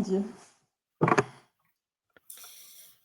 Dieu.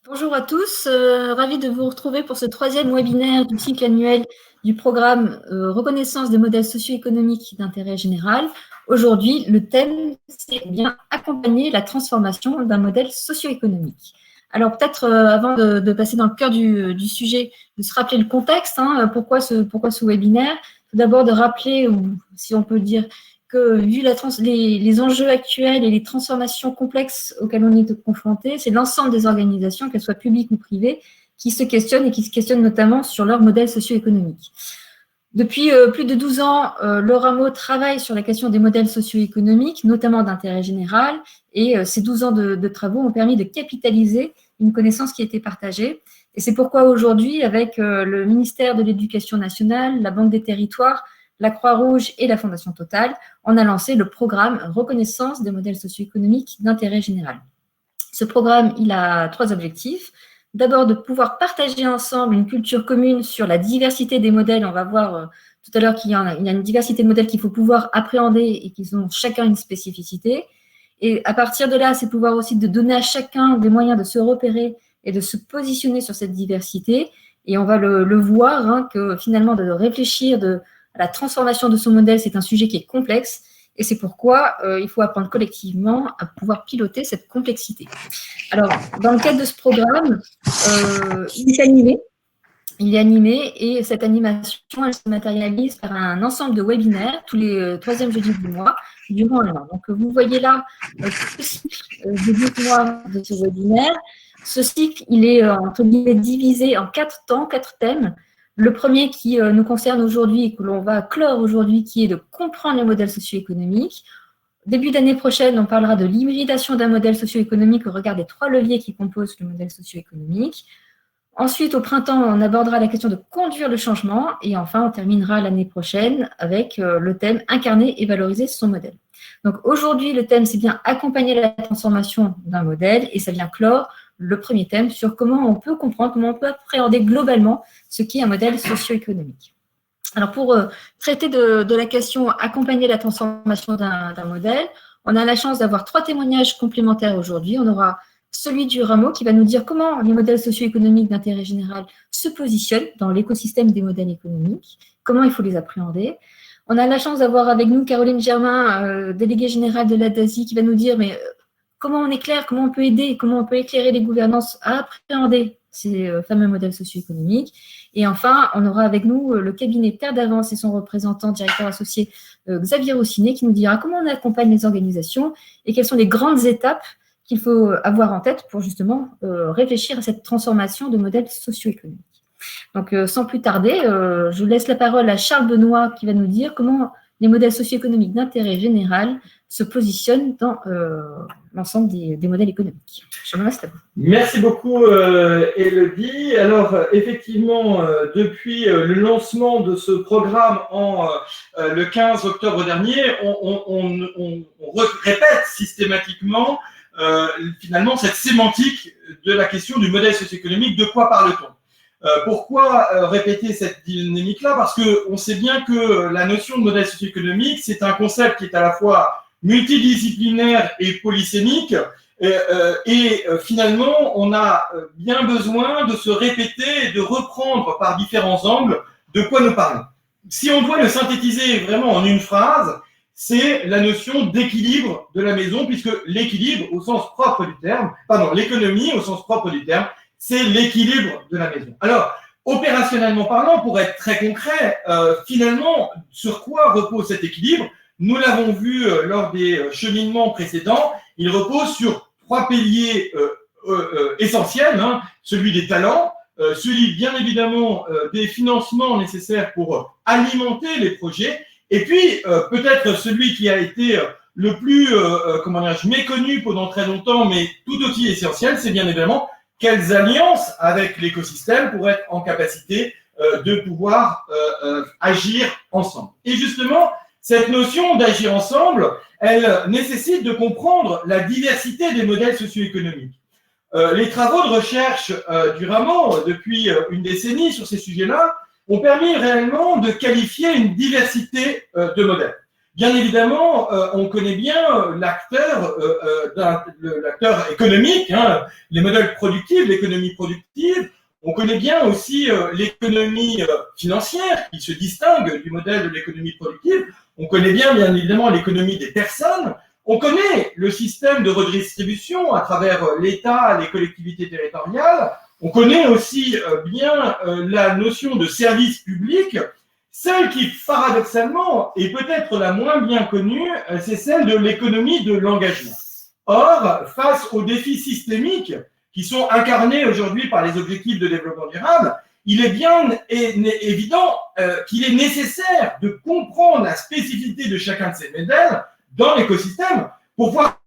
Bonjour à tous, ravi de vous retrouver pour ce troisième webinaire du cycle annuel du programme Reconnaissance des modèles socio-économiques d'intérêt général. Aujourd'hui, le thème, c'est bien accompagner la transformation d'un modèle socio-économique. Alors peut-être avant de passer dans le cœur du sujet, de se rappeler le contexte, pourquoi ce webinaire. Tout d'abord de rappeler, ou si on peut dire, que vu les enjeux actuels et les transformations complexes auxquelles on est confronté, c'est l'ensemble des organisations, qu'elles soient publiques ou privées, qui se questionnent et qui se questionnent notamment sur leur modèle socio-économique. Depuis plus de 12 ans, le Rameau travaille sur la question des modèles socio-économiques, notamment d'intérêt général, et ces 12 ans de travaux ont permis de capitaliser une connaissance qui a été partagée. Et c'est pourquoi aujourd'hui, avec le ministère de l'Éducation nationale, la Banque des territoires, la Croix-Rouge et la Fondation Total, on a lancé le programme Reconnaissance des modèles socio-économiques d'intérêt général. Ce programme, il a 3 objectifs. D'abord, de pouvoir partager ensemble une culture commune sur la diversité des modèles. On va voir tout à l'heure qu'il y a une diversité de modèles qu'il faut pouvoir appréhender et qu'ils ont chacun une spécificité. Et à partir de là, c'est pouvoir aussi de donner à chacun des moyens de se repérer et de se positionner sur cette diversité. Et on va le voir, que finalement, de réfléchir à la transformation de son modèle, c'est un sujet qui est complexe. Et c'est pourquoi il faut apprendre collectivement à pouvoir piloter cette complexité. Alors, dans le cadre de ce programme, il est animé. Il est animé et cette animation, elle se matérialise par un ensemble de webinaires tous les troisièmes jeudis du mois, durant un an. Donc, vous voyez là le cycle des 12 mois de ce webinaire. Ce cycle, il est entre guillemets divisé en 4 temps, 4 thèmes. Le premier qui nous concerne aujourd'hui et que l'on va clore aujourd'hui, qui est de comprendre les modèles socio-économiques. Début d'année prochaine, on parlera de l'hybridation d'un modèle socio-économique au regard des 3 leviers qui composent le modèle socio-économique. Ensuite, au printemps, on abordera la question de conduire le changement. Et enfin, on terminera l'année prochaine avec le thème incarner et valoriser son modèle. Donc aujourd'hui, le thème, c'est bien accompagner la transformation d'un modèle et ça vient clore le premier thème sur comment on peut comprendre, comment on peut appréhender globalement ce qu'est un modèle socio-économique. Alors pour traiter de la question accompagner la transformation d'un modèle, on a la chance d'avoir 3 témoignages complémentaires aujourd'hui. On aura celui du Rameau qui va nous dire comment les modèles socio-économiques d'intérêt général se positionnent dans l'écosystème des modèles économiques, comment il faut les appréhender. On a la chance d'avoir avec nous Caroline Germain, déléguée générale de l'ADASI, qui va nous dire comment on éclaire, comment on peut aider, comment on peut éclairer les gouvernances à appréhender ces fameux modèles socio-économiques. Et enfin, on aura avec nous le cabinet Terre d'Avance et son représentant, directeur associé Xavier Rossinet, qui nous dira comment on accompagne les organisations et quelles sont les grandes étapes qu'il faut avoir en tête pour justement réfléchir à cette transformation de modèle socio-économique. Donc, sans plus tarder, je laisse la parole à Charles Benoît qui va nous dire comment les modèles socio-économiques d'intérêt général se positionnent dans l'ensemble des modèles économiques. Je vous remercie à vous. Merci beaucoup, Élodie. Alors, effectivement, depuis le lancement de ce programme le 15 octobre dernier, on répète systématiquement finalement cette sémantique de la question du modèle socio-économique. De quoi parle-t-on ? Pourquoi répéter cette dynamique-là ? Parce qu'on sait bien que la notion de modèle socio-économique, c'est un concept qui est à la fois multidisciplinaire et polysémique. Et finalement, on a bien besoin de se répéter et de reprendre par différents angles de quoi nous parlons. Si on doit le synthétiser vraiment en une phrase, c'est la notion d'équilibre de la maison, puisque l'équilibre au sens propre du terme, l'économie au sens propre du terme, c'est l'équilibre de la maison. Alors, opérationnellement parlant, pour être très concret, finalement, sur quoi repose cet équilibre ? Nous l'avons vu lors des cheminements précédents, il repose sur 3 piliers essentiels, celui des talents, celui bien évidemment des financements nécessaires pour alimenter les projets, et puis peut-être celui qui a été le plus méconnu pendant très longtemps, mais tout aussi essentiel, c'est bien évidemment quelles alliances avec l'écosystème pour être en capacité de pouvoir agir ensemble. Et justement, cette notion d'agir ensemble, elle nécessite de comprendre la diversité des modèles socio-économiques. Les travaux de recherche du Rameau depuis une décennie sur ces sujets-là ont permis réellement de qualifier une diversité de modèles. Bien évidemment, on connaît bien l'acteur économique, hein, les modèles productifs, l'économie productive. On connaît bien aussi l'économie financière qui se distingue du modèle de l'économie productive. On connaît bien évidemment, l'économie des personnes. On connaît le système de redistribution à travers l'État, les collectivités territoriales. On connaît aussi bien la notion de service public. Celle qui, paradoxalement, est peut-être la moins bien connue, c'est celle de l'économie de l'engagement. Or, face aux défis systémiques qui sont incarnés aujourd'hui par les objectifs de développement durable, il est bien évident qu'il est nécessaire de comprendre la spécificité de chacun de ces modèles dans l'écosystème pour voir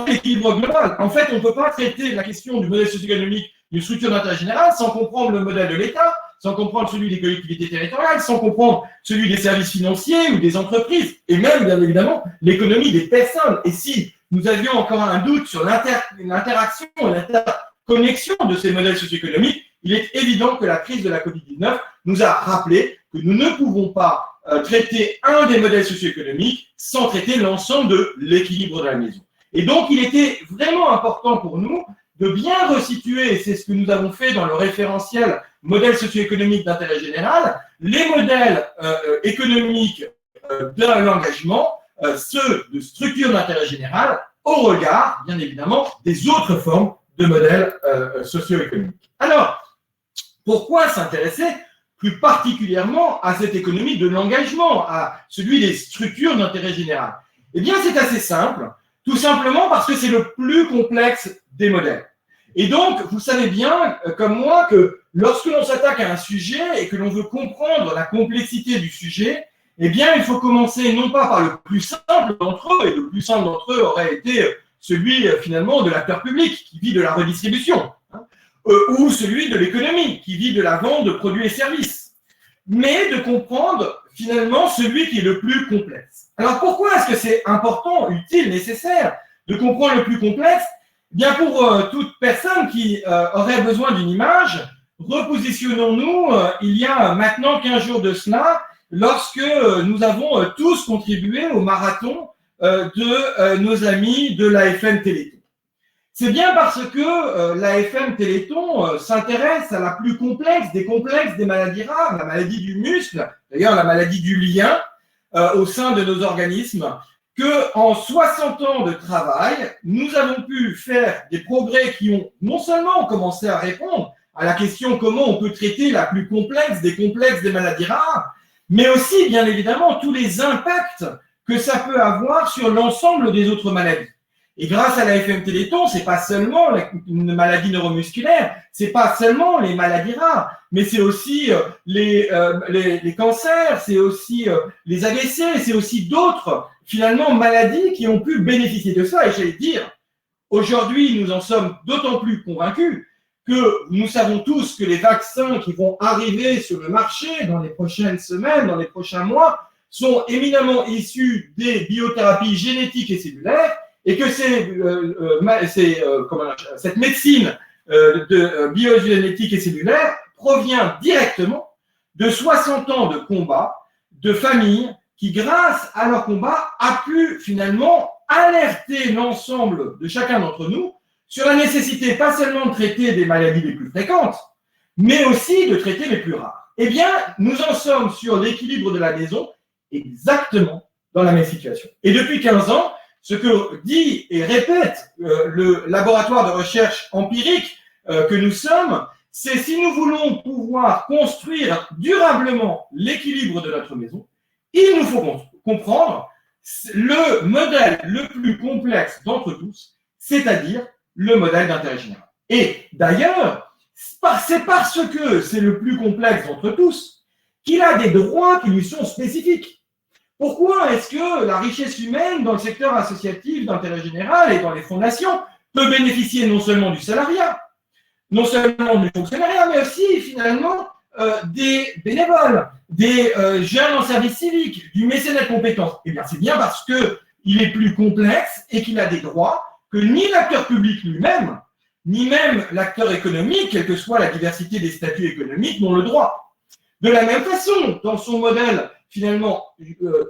l'équilibre global. En fait, on ne peut pas traiter la question du modèle socio-économique d'une structure d'intérêt général sans comprendre le modèle de l'État, sans comprendre celui des collectivités territoriales, sans comprendre celui des services financiers ou des entreprises, et même, bien évidemment, l'économie des personnes. Et si nous avions encore un doute sur l'interaction et l'interconnexion de ces modèles socio-économiques, il est évident que la crise de la Covid-19 nous a rappelé que nous ne pouvons pas traiter un des modèles socio-économiques sans traiter l'ensemble de l'équilibre de la maison. Et donc, il était vraiment important pour nous de bien resituer, et c'est ce que nous avons fait dans le référentiel modèle socio-économique d'intérêt général, les modèles économiques de l'engagement, ceux de structure d'intérêt général, au regard, bien évidemment, des autres formes de modèles socio-économiques. Alors, pourquoi s'intéresser plus particulièrement à cette économie de l'engagement, à celui des structures d'intérêt général? Eh bien, c'est assez simple, tout simplement parce que c'est le plus complexe des modèles. Et donc, vous savez bien, comme moi, que lorsque l'on s'attaque à un sujet et que l'on veut comprendre la complexité du sujet, eh bien, il faut commencer non pas par le plus simple d'entre eux, et le plus simple d'entre eux aurait été celui, finalement, de l'acteur public, qui vit de la redistribution, hein, ou celui de l'économie, qui vit de la vente de produits et services, mais de comprendre, finalement, celui qui est le plus complexe. Alors, pourquoi est-ce que c'est important, utile, nécessaire de comprendre le plus complexe? Bien, pour toute personne qui aurait besoin d'une image, repositionnons-nous il y a maintenant 15 jours de cela, lorsque nous avons tous contribué au marathon de nos amis de l'AFM Téléthon. C'est bien parce que l'AFM Téléthon s'intéresse à la plus complexe des maladies rares, la maladie du muscle, d'ailleurs la maladie du lien au sein de nos organismes, qu'en 60 ans de travail, nous avons pu faire des progrès qui ont non seulement commencé à répondre à la question comment on peut traiter la plus complexe des maladies rares, mais aussi, bien évidemment, tous les impacts que ça peut avoir sur l'ensemble des autres maladies. Et grâce à l'AFM Téléthon, c'est pas seulement une maladie neuromusculaire, c'est pas seulement les maladies rares, mais c'est aussi les cancers, c'est aussi les AVC, c'est aussi d'autres, finalement, maladies qui ont pu bénéficier de ça. Et j'allais dire, aujourd'hui, nous en sommes d'autant plus convaincus que nous savons tous que les vaccins qui vont arriver sur le marché dans les prochaines semaines, dans les prochains mois, sont éminemment issus des biothérapies génétiques et cellulaires, et que cette médecine de biogénétique et cellulaire provient directement de 60 ans de combat de familles qui, grâce à leur combat, a pu finalement alerter l'ensemble de chacun d'entre nous sur la nécessité pas seulement de traiter des maladies les plus fréquentes, mais aussi de traiter les plus rares. Eh bien, nous en sommes sur l'équilibre de la maison exactement dans la même situation. Et depuis 15 ans, ce que dit et répète le laboratoire de recherche empirique que nous sommes, c'est si nous voulons pouvoir construire durablement l'équilibre de notre maison, il nous faut comprendre le modèle le plus complexe d'entre tous, c'est-à-dire le modèle d'intérêt général. Et d'ailleurs, c'est parce que c'est le plus complexe d'entre tous qu'il a des droits qui lui sont spécifiques. Pourquoi est-ce que la richesse humaine dans le secteur associatif d'intérêt général et dans les fondations peut bénéficier non seulement du salariat, non seulement du fonctionnariat, mais aussi finalement des bénévoles, des jeunes en service civique, du mécénat de compétences? Eh bien, c'est bien parce qu'il est plus complexe et qu'il a des droits que ni l'acteur public lui-même, ni même l'acteur économique, quelle que soit la diversité des statuts économiques, n'ont le droit. De la même façon, dans son modèle finalement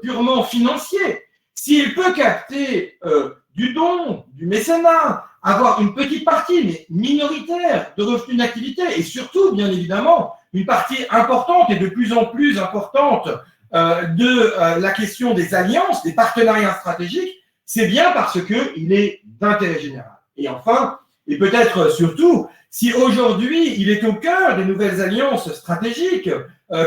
purement financier, s'il peut capter du don, du mécénat, avoir une petite partie, mais minoritaire, de revenus d'activité, et surtout, bien évidemment, une partie importante et de plus en plus importante de la question des alliances, des partenariats stratégiques, c'est bien parce qu'il est d'intérêt général. Et enfin, et peut-être surtout, si aujourd'hui il est au cœur des nouvelles alliances stratégiques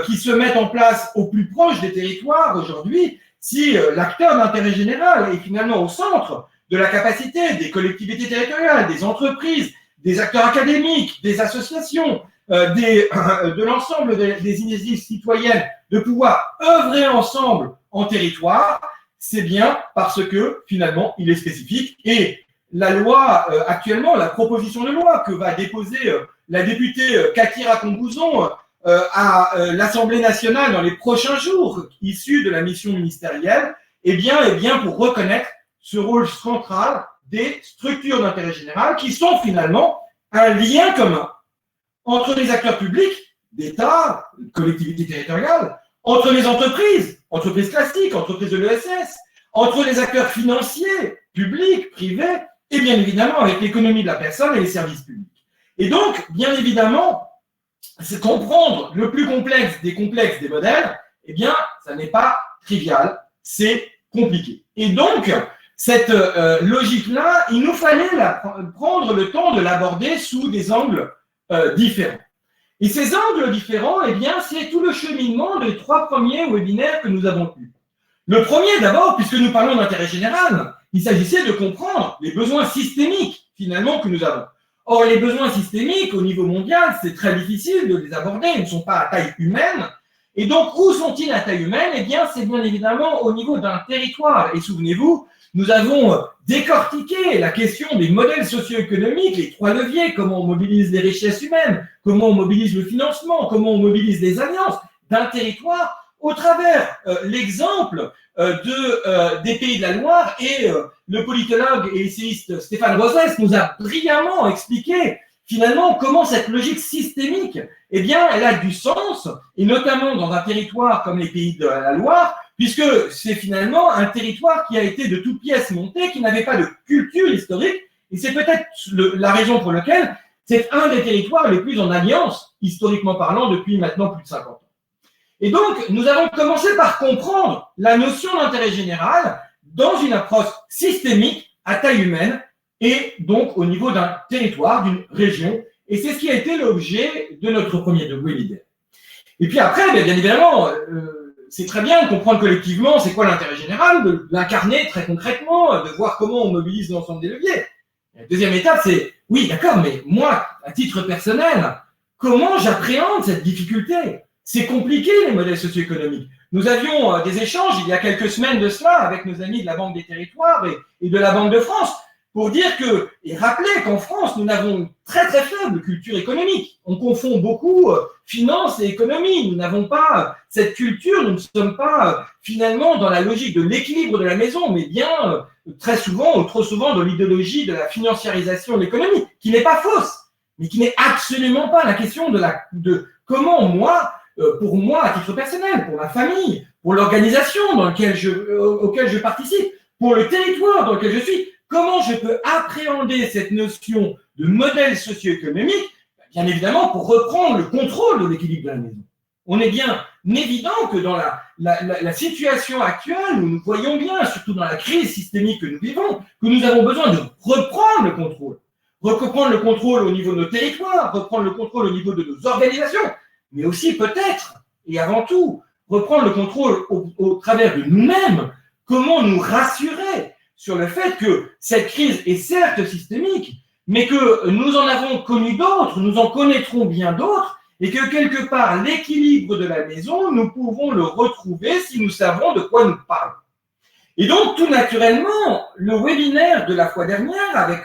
qui se mettent en place au plus proche des territoires aujourd'hui, si l'acteur d'intérêt général est finalement au centre de la capacité des collectivités territoriales, des entreprises, des acteurs académiques, des associations, de l'ensemble des initiatives citoyennes, de pouvoir œuvrer ensemble en territoire, c'est bien parce que finalement il est spécifique. Et la loi actuellement, la proposition de loi que va déposer la députée Cathy Racon-Bouzon à l'Assemblée nationale dans les prochains jours, issue de la mission ministérielle, est bien pour reconnaître ce rôle central des structures d'intérêt général qui sont finalement un lien commun entre les acteurs publics, d'État, collectivités territoriales, entre les entreprises classiques, entreprises de l'ESS, entre les acteurs financiers, publics, privés, et bien évidemment avec l'économie de la personne et les services publics. Et donc, bien évidemment, c'est comprendre le plus complexe des modèles, eh bien, ça n'est pas trivial, c'est compliqué. Et donc, cette logique-là, il nous fallait prendre le temps de l'aborder sous des angles différents. Et ces angles différents, eh bien, c'est tout le cheminement des 3 premiers webinaires que nous avons eus. Le premier, d'abord, puisque nous parlons d'intérêt général, il s'agissait de comprendre les besoins systémiques, finalement, que nous avons. Or, les besoins systémiques, au niveau mondial, c'est très difficile de les aborder, ils ne sont pas à taille humaine. Et donc, où sont-ils à taille humaine? Eh bien, c'est bien évidemment au niveau d'un territoire. Et souvenez-vous, nous avons décortiqué la question des modèles socio-économiques, les 3 leviers, comment on mobilise les richesses humaines, comment on mobilise le financement, comment on mobilise les alliances d'un territoire, au travers l'exemple des Pays de la Loire, et le politologue et essayiste Stéphane Rosès nous a brillamment expliqué finalement comment cette logique systémique, eh bien, elle a du sens, et notamment dans un territoire comme les Pays de la Loire, puisque c'est finalement un territoire qui a été de toutes pièces monté, qui n'avait pas de culture historique, et c'est peut-être la raison pour laquelle c'est un des territoires les plus en alliance, historiquement parlant, depuis maintenant plus de 50 ans. Et donc, nous avons commencé par comprendre la notion d'intérêt général dans une approche systémique à taille humaine et donc au niveau d'un territoire, d'une région. Et c'est ce qui a été l'objet de notre premier webinaire. Et puis après, bien évidemment, c'est très bien de comprendre collectivement c'est quoi l'intérêt général, de l'incarner très concrètement, de voir comment on mobilise l'ensemble des leviers. Et la deuxième étape, c'est, oui, d'accord, mais moi, à titre personnel, comment j'appréhende cette difficulté? C'est compliqué, les modèles socio-économiques. Nous avions des échanges il y a quelques semaines de cela avec nos amis de la Banque des Territoires et de la Banque de France pour dire que, et rappeler qu'en France, nous avons une très très faible culture économique. On confond beaucoup finance et économie. Nous n'avons pas cette culture, nous ne sommes pas finalement dans la logique de l'équilibre de la maison, mais bien très souvent ou trop souvent dans l'idéologie de la financiarisation de l'économie, qui n'est pas fausse, mais qui n'est absolument pas la question de comment moi, pour moi, à titre personnel, pour ma famille, pour l'organisation auquel je participe, pour le territoire dans lequel je suis, comment je peux appréhender cette notion de modèle socio-économique? Bien évidemment, pour reprendre le contrôle de l'équilibre de la maison. On est bien évident que dans la situation actuelle, où nous voyons bien, surtout dans la crise systémique que nous vivons, que nous avons besoin de reprendre le contrôle. Reprendre le contrôle au niveau de nos territoires, reprendre le contrôle au niveau de nos organisations, mais aussi peut-être, et avant tout, reprendre le contrôle au travers de nous-mêmes, comment nous rassurer sur le fait que cette crise est certes systémique, mais que nous en avons connu d'autres, nous en connaîtrons bien d'autres, et que quelque part, l'équilibre de la maison, nous pouvons le retrouver si nous savons de quoi nous parlons. Et donc, tout naturellement, le webinaire de la fois dernière, avec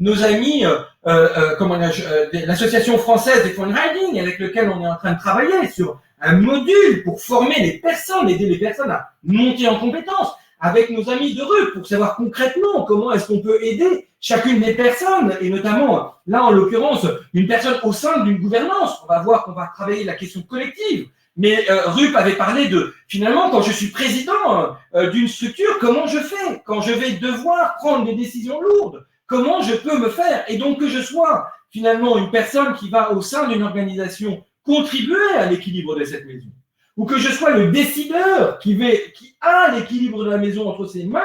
nos amis, l'association française des fundraising, avec lequel on est en train de travailler sur un module pour former les personnes, aider les personnes à monter en compétences, avec nos amis de rue pour savoir concrètement comment est-ce qu'on peut aider chacune des personnes, et notamment, là en l'occurrence, une personne au sein d'une gouvernance. On va voir qu'on va travailler la question collective, Mais Rupp avait parlé de, finalement, quand je suis président d'une structure, comment je fais? Quand je vais devoir prendre des décisions lourdes, comment je peux me faire? Et donc que je sois finalement une personne qui va au sein d'une organisation contribuer à l'équilibre de cette maison, ou que je sois le décideur qui a l'équilibre de la maison entre ses mains,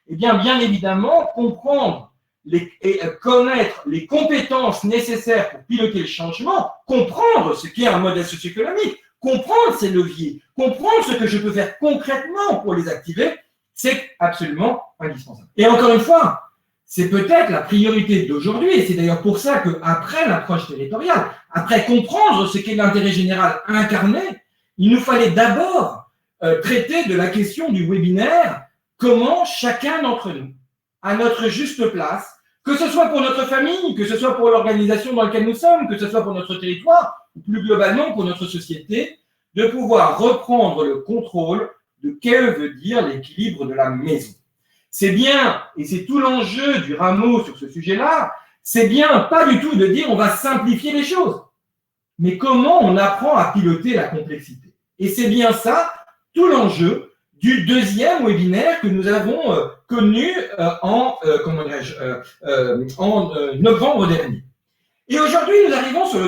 eh bien évidemment, comprendre et connaître les compétences nécessaires pour piloter le changement, comprendre ce qu'est un modèle socio-économique, comprendre ses leviers, comprendre ce que je peux faire concrètement pour les activer, c'est absolument indispensable. Et encore une fois, c'est peut-être la priorité d'aujourd'hui, et c'est d'ailleurs pour ça qu'après l'approche territoriale, après comprendre ce qu'est l'intérêt général incarné, il nous fallait d'abord traiter de la question du webinaire, comment chacun d'entre nous, à notre juste place, que ce soit pour notre famille, que ce soit pour l'organisation dans laquelle nous sommes, que ce soit pour notre territoire, ou plus globalement pour notre société, de pouvoir reprendre le contrôle de que veut dire l'équilibre de la maison. C'est bien, et c'est tout l'enjeu du rameau sur ce sujet-là, c'est bien pas du tout de dire on va simplifier les choses, mais comment on apprend à piloter la complexité. Et c'est bien ça, tout l'enjeu du deuxième webinaire que nous avons connu en novembre dernier. Et aujourd'hui, nous arrivons sur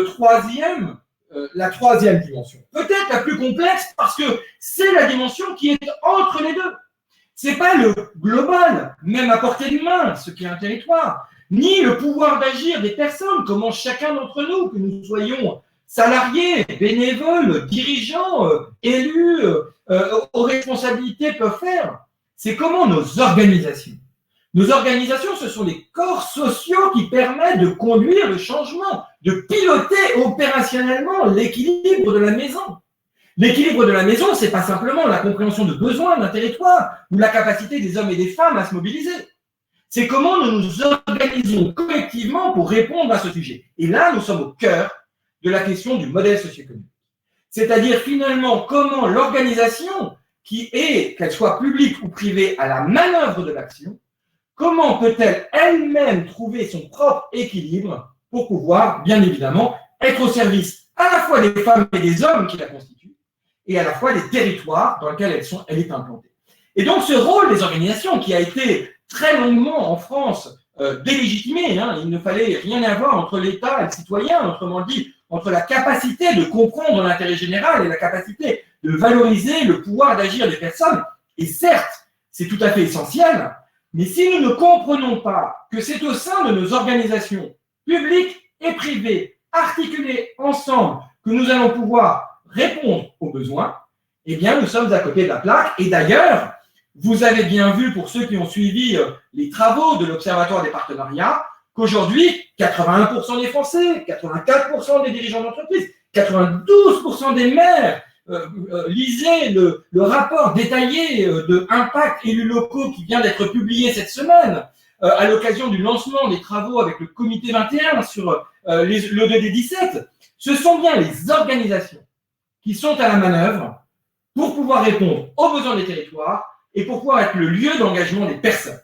la troisième dimension. Peut-être la plus complexe parce que c'est la dimension qui est entre les deux. C'est pas le global, même à portée de main, ce qui est un territoire, ni le pouvoir d'agir des personnes, comment chacun d'entre nous, que nous soyons salariés, bénévoles, dirigeants, élus, aux responsabilités peuvent faire. C'est comment nos organisations. Nos organisations, ce sont les corps sociaux qui permettent de conduire le changement, de piloter opérationnellement l'équilibre de la maison. L'équilibre de la maison, c'est pas simplement la compréhension de besoins d'un territoire ou la capacité des hommes et des femmes à se mobiliser. C'est comment nous nous organisons collectivement pour répondre à ce sujet. Et là, nous sommes au cœur de la question du modèle socio-économique. C'est-à-dire finalement comment l'organisation, qu'elle soit publique ou privée, à la manœuvre de l'action, comment peut-elle elle-même trouver son propre équilibre pour pouvoir, bien évidemment, être au service à la fois des femmes et des hommes qui la constituent, et à la fois des territoires dans lesquels elle est implantée. Et donc ce rôle des organisations qui a été très longuement en France délégitimé, il ne fallait rien avoir entre l'État et le citoyen, autrement dit, entre la capacité de comprendre l'intérêt général et la capacité de valoriser le pouvoir d'agir des personnes. Et certes, c'est tout à fait essentiel, mais si nous ne comprenons pas que c'est au sein de nos organisations publiques et privées, articulées ensemble, que nous allons pouvoir répondre aux besoins, eh bien, nous sommes à côté de la plaque. Et d'ailleurs, vous avez bien vu, pour ceux qui ont suivi les travaux de l'Observatoire des partenariats, qu'aujourd'hui, 81% des Français, 84% des dirigeants d'entreprise, 92% des maires lisaient le rapport détaillé de impact élus locaux qui vient d'être publié cette semaine à l'occasion du lancement des travaux avec le comité 21 sur l'ODD 17. Ce sont bien les organisations qui sont à la manœuvre pour pouvoir répondre aux besoins des territoires et pour pouvoir être le lieu d'engagement des personnes.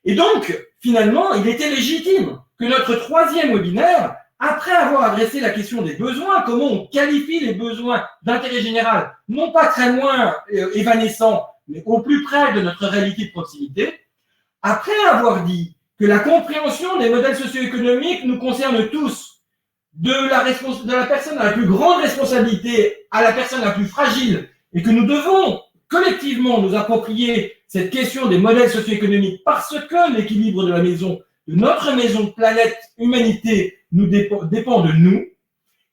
Et donc, finalement, il était légitime que notre troisième webinaire, après avoir adressé la question des besoins, comment on qualifie les besoins d'intérêt général, non pas très loin évanescents, mais au plus près de notre réalité de proximité, après avoir dit que la compréhension des modèles socio-économiques nous concerne tous, de la personne à la plus grande responsabilité à la personne la plus fragile, et que nous devons collectivement nous approprier cette question des modèles socio-économiques parce que l'équilibre de la maison, de notre maison, planète, humanité, nous dépend de nous,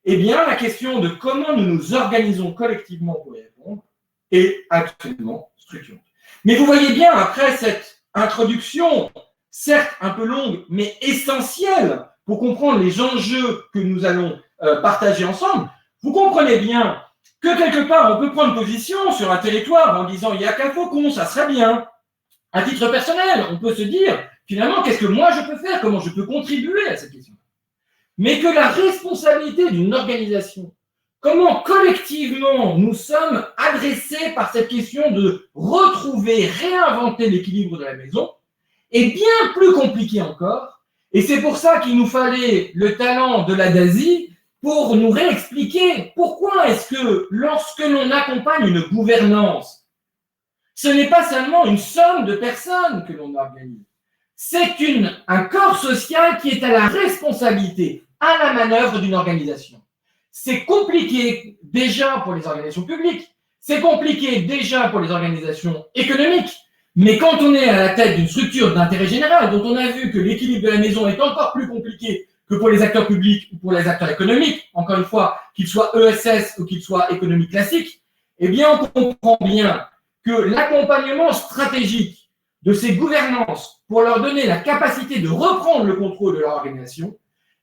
eh bien, la question de comment nous nous organisons collectivement pour y répondre est absolument structurante. Mais vous voyez bien, après cette introduction, certes un peu longue, mais essentielle pour comprendre les enjeux que nous allons partager ensemble, vous comprenez bien que quelque part, on peut prendre position sur un territoire en disant « il n'y a qu'un faucon, ça serait bien ». À titre personnel, on peut se dire « finalement, qu'est-ce que moi je peux faire? Comment je peux contribuer à cette question ?» Mais que la responsabilité d'une organisation, comment collectivement nous sommes adressés par cette question de retrouver, réinventer l'équilibre de la maison, est bien plus compliqué encore. Et c'est pour ça qu'il nous fallait le talent de la DASI pour nous réexpliquer pourquoi est-ce que lorsque l'on accompagne une gouvernance, ce n'est pas seulement une somme de personnes que l'on organise, c'est un corps social qui est à la responsabilité, à la manœuvre d'une organisation. C'est compliqué déjà pour les organisations publiques, c'est compliqué déjà pour les organisations économiques, mais quand on est à la tête d'une structure d'intérêt général, dont on a vu que l'équilibre de la maison est encore plus compliqué que pour les acteurs publics ou pour les acteurs économiques, encore une fois, qu'ils soient ESS ou qu'ils soient économiques classiques, eh bien, on comprend bien que l'accompagnement stratégique de ces gouvernances pour leur donner la capacité de reprendre le contrôle de leur organisation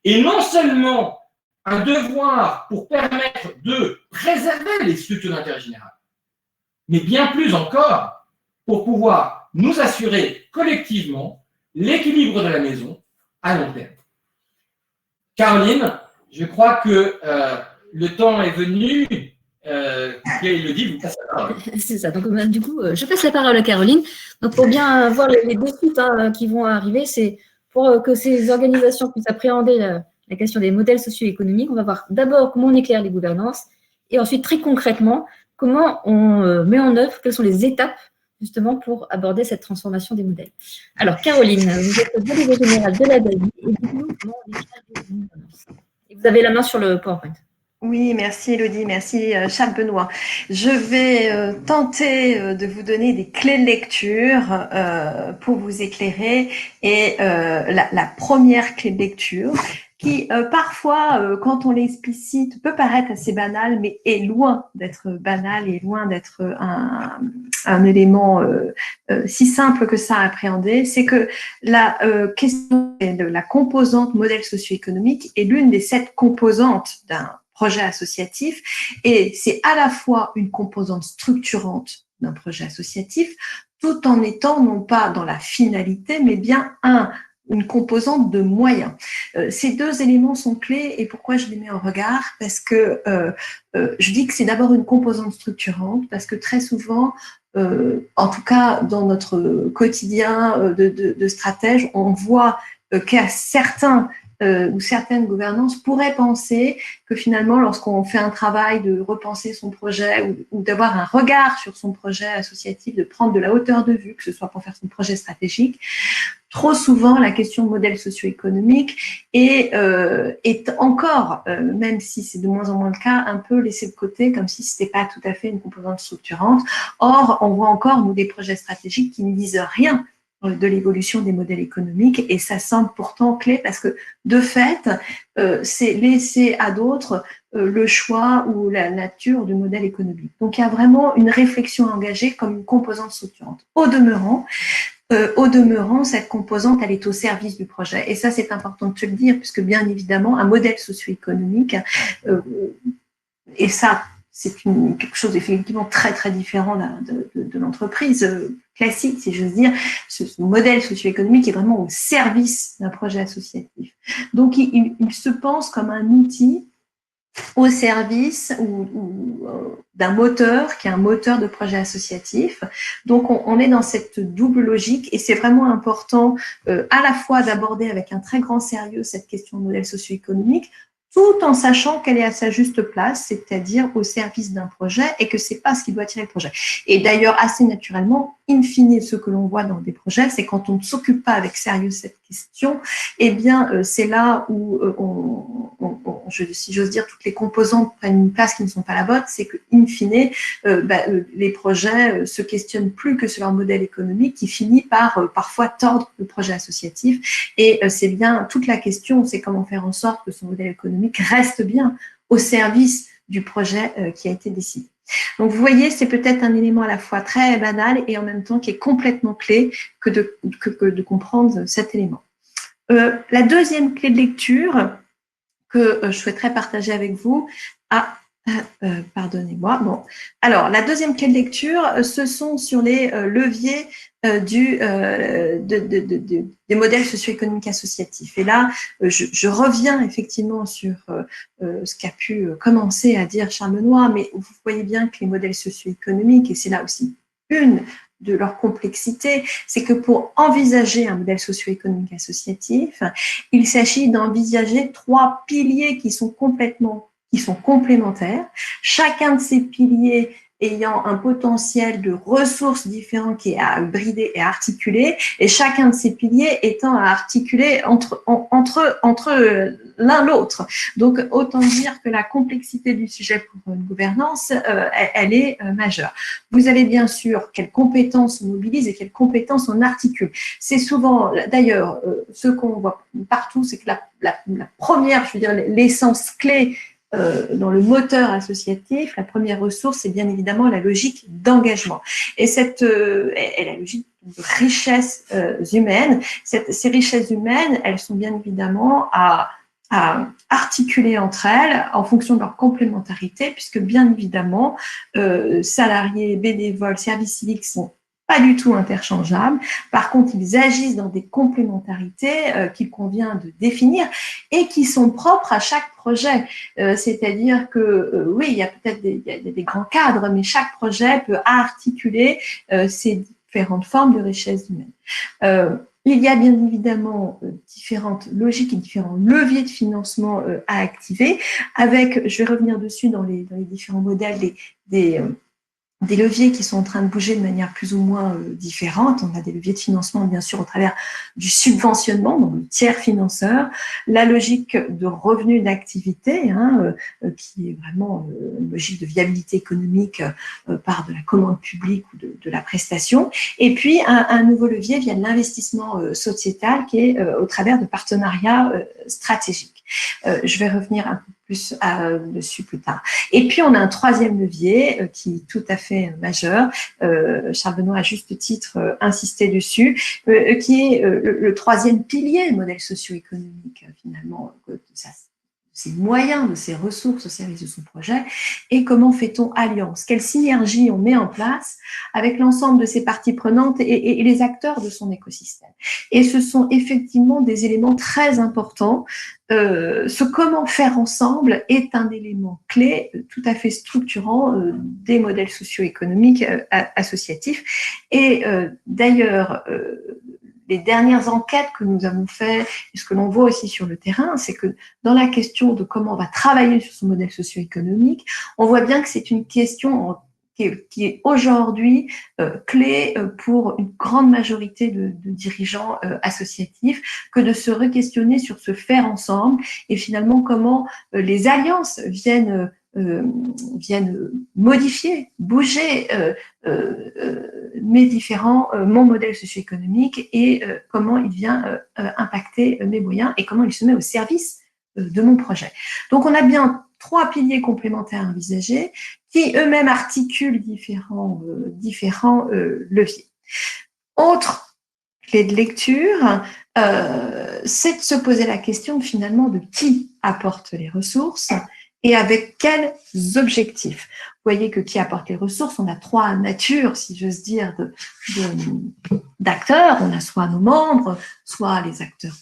est non seulement un devoir pour permettre de préserver les structures d'intérêt général, mais bien plus encore pour pouvoir nous assurer collectivement l'équilibre de la maison à long terme. Caroline, je crois que le temps est venu. Elodie, vous passez la parole. C'est ça. Donc, du coup, je passe la parole à Caroline. Donc, pour bien voir les deux suites qui vont arriver, c'est pour que ces organisations puissent appréhender la question des modèles socio-économiques. On va voir d'abord comment on éclaire les gouvernances et ensuite, très concrètement, comment on met en œuvre, quelles sont les étapes justement pour aborder cette transformation des modèles. Alors, Caroline, vous êtes déléguée générale de la DAI et dites-nous comment on éclaire les gouvernances. Et vous avez la main sur le PowerPoint. Oui, merci Elodie, merci Charles Benoît. Je vais tenter de vous donner des clés de lecture pour vous éclairer. Et la première clé de lecture, qui parfois, quand on l'explicite, peut paraître assez banale, mais est loin d'être banale et loin d'être un élément si simple que ça à appréhender, c'est que la question de la composante modèle socio-économique est l'une des 7 composantes d'un projet associatif, et c'est à la fois une composante structurante d'un projet associatif, tout en étant non pas dans la finalité, mais bien une composante de moyens. Ces 2 éléments sont clés, et pourquoi je les mets en regard? Parce que je dis que c'est d'abord une composante structurante, parce que très souvent, en tout cas dans notre quotidien de stratège, on voit qu'à certains ou certaines gouvernances pourraient penser que finalement, lorsqu'on fait un travail de repenser son projet ou d'avoir un regard sur son projet associatif, de prendre de la hauteur de vue, que ce soit pour faire son projet stratégique, trop souvent, la question de modèle socio-économique est encore, même si c'est de moins en moins le cas, un peu laissée de côté, comme si ce n'était pas tout à fait une composante structurante. Or, on voit encore, nous, des projets stratégiques qui ne disent rien de l'évolution des modèles économiques, et ça semble pourtant clé parce que de fait, c'est laisser à d'autres le choix ou la nature du modèle économique. Donc il y a vraiment une réflexion engagée comme une composante structurante. Au demeurant, cette composante, elle est au service du projet. Et ça, c'est important de te le dire, puisque bien évidemment, un modèle socio-économique, et ça, c'est quelque chose effectivement très, très différent de l'entreprise classique, si j'ose dire. Ce modèle socio-économique est vraiment au service d'un projet associatif. Donc, il se pense comme un outil au service d'un moteur qui est un moteur de projet associatif. Donc, on est dans cette double logique, et c'est vraiment important à la fois d'aborder avec un très grand sérieux cette question de modèle socio-économique, tout en sachant qu'elle est à sa juste place, c'est-à-dire au service d'un projet, et que c'est pas ce qui doit tirer le projet. Et d'ailleurs, assez naturellement, in fine, ce que l'on voit dans des projets, c'est quand on ne s'occupe pas avec sérieux cette question, eh bien, c'est là où si j'ose dire, toutes les composantes prennent une place qui ne sont pas la bonne, c'est que, in fine, les projets se questionnent plus que sur leur modèle économique, qui finit par parfois tordre le projet associatif. Et c'est bien toute la question, c'est comment faire en sorte que son modèle économique reste bien au service du projet qui a été décidé. Donc, vous voyez, c'est peut-être un élément à la fois très banal et en même temps qui est complètement clé que de comprendre cet élément. La deuxième clé de lecture que je souhaiterais partager avec vous, pardonnez-moi. Bon, alors la deuxième clé de lecture, ce sont sur les leviers des modèles socio-économiques associatifs. Et là, je reviens effectivement sur ce qu'a pu commencer à dire Charles Benoît, mais vous voyez bien que les modèles socio-économiques, et c'est là aussi une de leur complexité, c'est que pour envisager un modèle socio-économique associatif, il s'agit d'envisager 3 piliers qui sont complémentaires. Chacun de ces piliers ayant un potentiel de ressources différents qui est à brider et à articuler, et chacun de ces piliers étant à articuler entre l'un l'autre. Donc, autant dire que la complexité du sujet pour une gouvernance, elle est majeure. Vous avez bien sûr quelles compétences on mobilise et quelles compétences on articule. C'est souvent, d'ailleurs, ce qu'on voit partout, c'est que la première, je veux dire, l'essence clé dans le moteur associatif, la première ressource, c'est bien évidemment la logique d'engagement. Et la logique de richesse humaine. Ces richesses humaines, elles sont bien évidemment à articuler entre elles en fonction de leur complémentarité, puisque bien évidemment, salariés, bénévoles, services civiques sont pas du tout interchangeables. Par contre, ils agissent dans des complémentarités qu'il convient de définir et qui sont propres à chaque projet. C'est-à-dire que, oui, il y a peut-être des grands cadres, mais chaque projet peut articuler ces différentes formes de richesse humaine. Il y a bien évidemment différentes logiques et différents leviers de financement à activer, avec, je vais revenir dessus dans les différents modèles, des leviers qui sont en train de bouger de manière plus ou moins différente. On a des leviers de financement, bien sûr, au travers du subventionnement, donc le tiers financeur, la logique de revenu d'activité, qui est vraiment une logique de viabilité économique par de la commande publique ou de la prestation, et puis un nouveau levier via de l'investissement sociétal qui est au travers de partenariats stratégiques. Je vais revenir un peu plus dessus plus tard. Et puis, on a un troisième levier qui est tout à fait majeur. Charles Benoît, à juste titre, insisté dessus, qui est le troisième pilier du modèle socio-économique, finalement, de ses moyens, de ses ressources au service de son projet, et comment fait-on alliance? Quelle synergie on met en place avec l'ensemble de ses parties prenantes et les acteurs de son écosystème. Et ce sont effectivement des éléments très importants. Ce comment faire ensemble est un élément clé tout à fait structurant des modèles socio-économiques associatifs. Et d'ailleurs, les dernières enquêtes que nous avons faites et ce que l'on voit aussi sur le terrain, c'est que dans la question de comment on va travailler sur ce modèle socio-économique, on voit bien que c'est une question qui est aujourd'hui clé pour une grande majorité de dirigeants associatifs, que de se re-questionner sur ce faire ensemble et finalement comment les alliances viennent modifier, bouger mes mon modèle socio-économique et comment il vient impacter mes moyens et comment il se met au service de mon projet. Donc, on a bien 3 piliers complémentaires envisagés qui eux-mêmes articulent différents leviers. Autre clé de lecture, c'est de se poser la question finalement de qui apporte les ressources et avec quels objectifs. Vous voyez que qui apporte les ressources, on a 3 natures, si j'ose dire, d'acteurs. On a soit nos membres, soit les acteurs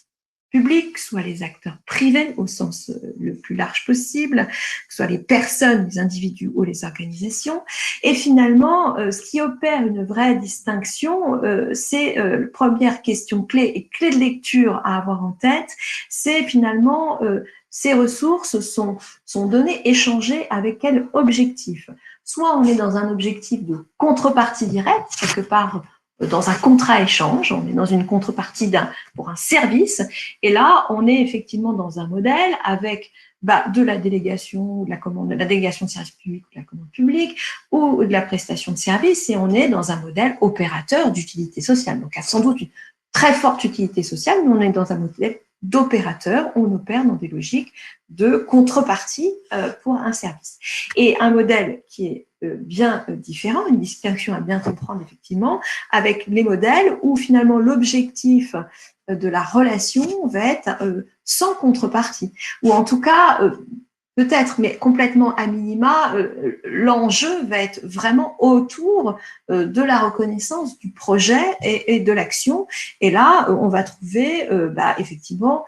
publics, soit les acteurs privés au sens le plus large possible, soit les personnes, les individus ou les organisations. Et finalement, ce qui opère une vraie distinction, c'est la première question clé et clé de lecture à avoir en tête, c'est finalement ces ressources sont données, échangées avec quel objectif? Soit on est dans un objectif de contrepartie directe, quelque part dans un contrat-échange, on est dans une contrepartie pour un service, et là, on est effectivement dans un modèle avec de la délégation, de la commande, de la délégation de service public ou de la commande publique, ou de la prestation de service, et on est dans un modèle opérateur d'utilité sociale. Donc, à sans doute une très forte utilité sociale, mais on est dans un modèle d'opérateur, on opère dans des logiques de contrepartie pour un service. Et un modèle qui est bien différent, une distinction à bien comprendre effectivement, avec les modèles où finalement l'objectif de la relation va être sans contrepartie, ou en tout cas peut-être, mais complètement à minima, l'enjeu va être vraiment autour de la reconnaissance du projet et de l'action. Et là, on va trouver effectivement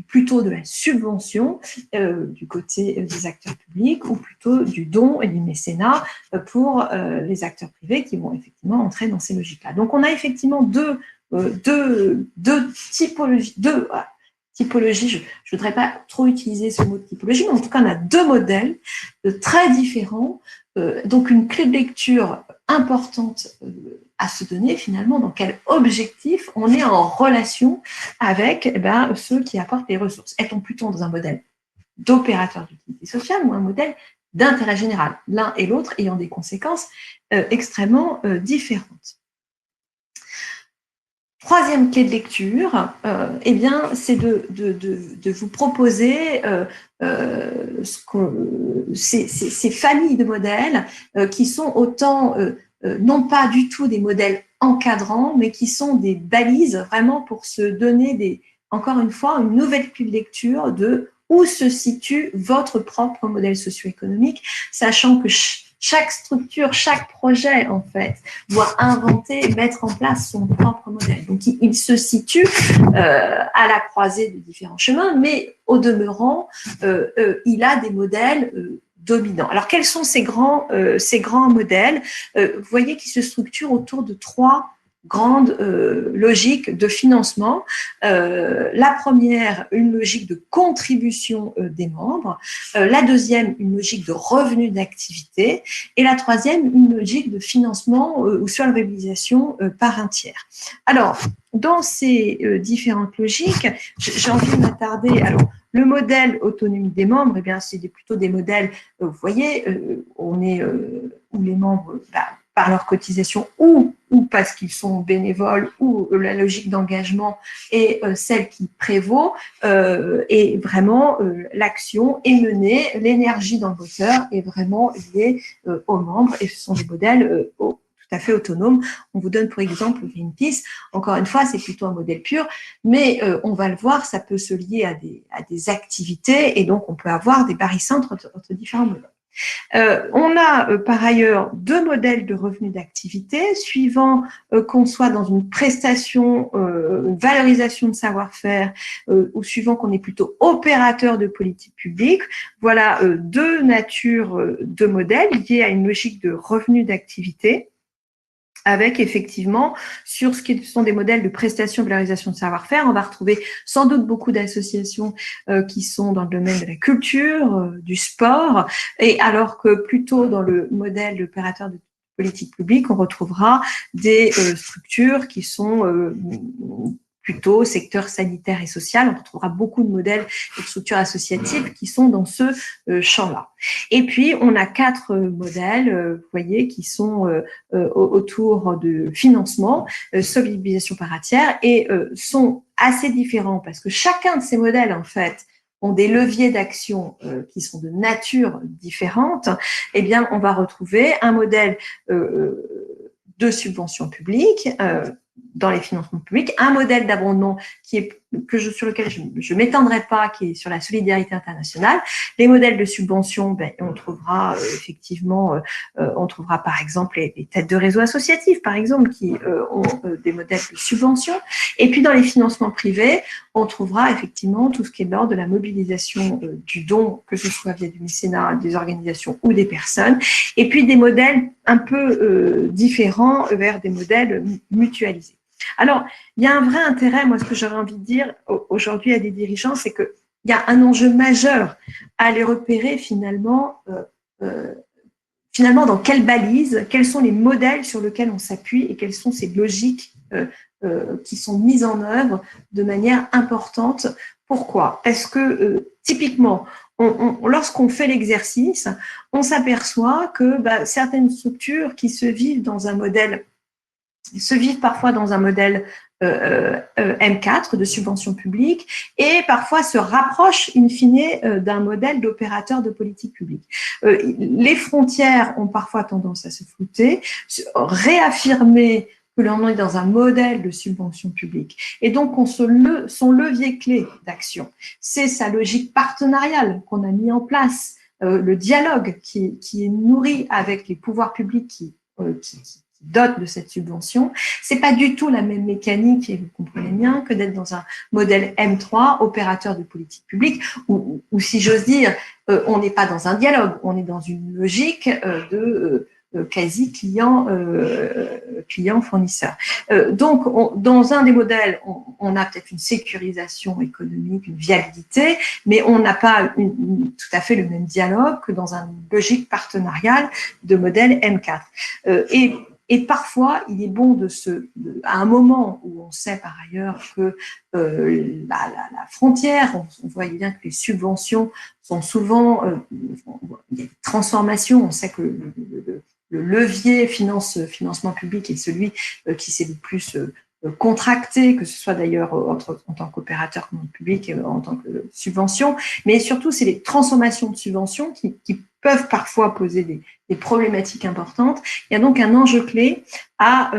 plutôt de la subvention du côté des acteurs publics ou plutôt du don et du mécénat pour les acteurs privés qui vont effectivement entrer dans ces logiques-là. Donc, on a effectivement deux typologies, typologie, je ne voudrais pas trop utiliser ce mot de typologie, mais en tout cas, on a deux modèles très différents. Donc, une clé de lecture importante à se donner, finalement, dans quel objectif on est en relation avec ceux qui apportent les ressources. Est-on plutôt dans un modèle d'opérateur d'utilité sociale ou un modèle d'intérêt général, l'un et l'autre ayant des conséquences extrêmement différentes. Troisième clé de lecture, c'est de vous proposer ces familles de modèles qui sont autant non pas du tout des modèles encadrants, mais qui sont des balises vraiment pour se donner encore une fois, une nouvelle clé de lecture de où se situe votre propre modèle socio-économique, sachant que chaque structure, chaque projet, en fait, doit inventer et mettre en place son propre modèle. Donc, il se situe à la croisée de différents chemins, mais au demeurant, il a des modèles dominants. Alors, quels sont ces grands modèles? Vous voyez qu'ils se structurent autour de trois grandes logiques de financement. La première, une logique de contribution des membres. La deuxième, une logique de revenu d'activité. Et la troisième, une logique de financement ou solvabilisation par un tiers. Alors, dans ces différentes logiques, j'ai envie de m'attarder. Alors, le modèle autonomie des membres, eh bien, c'est plutôt des modèles, vous voyez, on est où les membres, par leur cotisation ou parce qu'ils sont bénévoles, ou la logique d'engagement est celle qui prévaut, et vraiment l'action est menée, l'énergie dans le moteur est vraiment liée aux membres, et ce sont des modèles tout à fait autonomes. On vous donne pour exemple Greenpeace, encore une fois c'est plutôt un modèle pur, mais on va le voir, ça peut se lier à des activités, et donc on peut avoir des barycentres entre différents modèles. On a par ailleurs deux modèles de revenus d'activité, suivant qu'on soit dans une prestation, une valorisation de savoir-faire, ou suivant qu'on est plutôt opérateur de politique publique. Voilà deux natures de modèles liés à une logique de revenus d'activité, avec effectivement, sur ce qui sont des modèles de prestation, valorisation de savoir-faire, on va retrouver sans doute beaucoup d'associations qui sont dans le domaine de la culture, du sport, et alors que plutôt dans le modèle d'opérateur de politique publique, on retrouvera des structures qui sont plutôt secteur sanitaire et social. On retrouvera beaucoup de modèles de structures associatives qui sont dans ce champ-là. Et puis, on a quatre modèles, vous voyez, qui sont autour de financement, solvabilisation par un tiers, et sont assez différents parce que chacun de ces modèles, en fait, ont des leviers d'action qui sont de nature différente. Eh bien, on va retrouver un modèle de subvention publique, dans les financements publics, un modèle d'abondement sur lequel je m'étendrai pas, qui est sur la solidarité internationale. Les modèles de subvention, on trouvera effectivement, on trouvera par exemple les têtes de réseaux associatifs, par exemple, qui ont des modèles de subvention. Et puis dans les financements privés, on trouvera effectivement tout ce qui est de l'ordre de la mobilisation du don, que ce soit via du mécénat, des organisations ou des personnes. Et puis des modèles un peu différents vers des modèles mutualisés. Alors, il y a un vrai intérêt, moi, ce que j'aurais envie de dire aujourd'hui à des dirigeants, c'est qu'il y a un enjeu majeur à les repérer finalement dans quelles balises, quels sont les modèles sur lesquels on s'appuie et quelles sont ces logiques qui sont mises en œuvre de manière importante. Pourquoi? Parce que typiquement, lorsqu'on fait l'exercice, on s'aperçoit que certaines structures qui se vivent parfois dans un modèle M4 de subvention publique et parfois se rapprochent in fine d'un modèle d'opérateur de politique publique. Les frontières ont parfois tendance à se flouter, réaffirmer que l'on est dans un modèle de subvention publique. Et donc, son levier clé d'action, c'est sa logique partenariale qu'on a mis en place, le dialogue qui est nourri avec les pouvoirs publics qui dotent de cette subvention. C'est pas du tout la même mécanique, et vous comprenez bien, que d'être dans un modèle M3, opérateur de politique publique, où si j'ose dire, on n'est pas dans un dialogue, on est dans une logique de quasi client-fournisseur. Donc, dans un des modèles, on a peut-être une sécurisation économique, une viabilité, mais on n'a pas tout à fait le même dialogue que dans une logique partenariale de modèle M4. Et parfois, il est bon à un moment où on sait par ailleurs que la frontière, on voit bien que les subventions sont souvent, il y a des transformations, on sait que le levier financement public est celui qui s'est le plus contracté, que ce soit d'ailleurs en tant qu'opérateur comme public, en tant que subvention, mais surtout c'est les transformations de subventions qui peuvent parfois poser des problématiques importantes. Il y a donc un enjeu clé à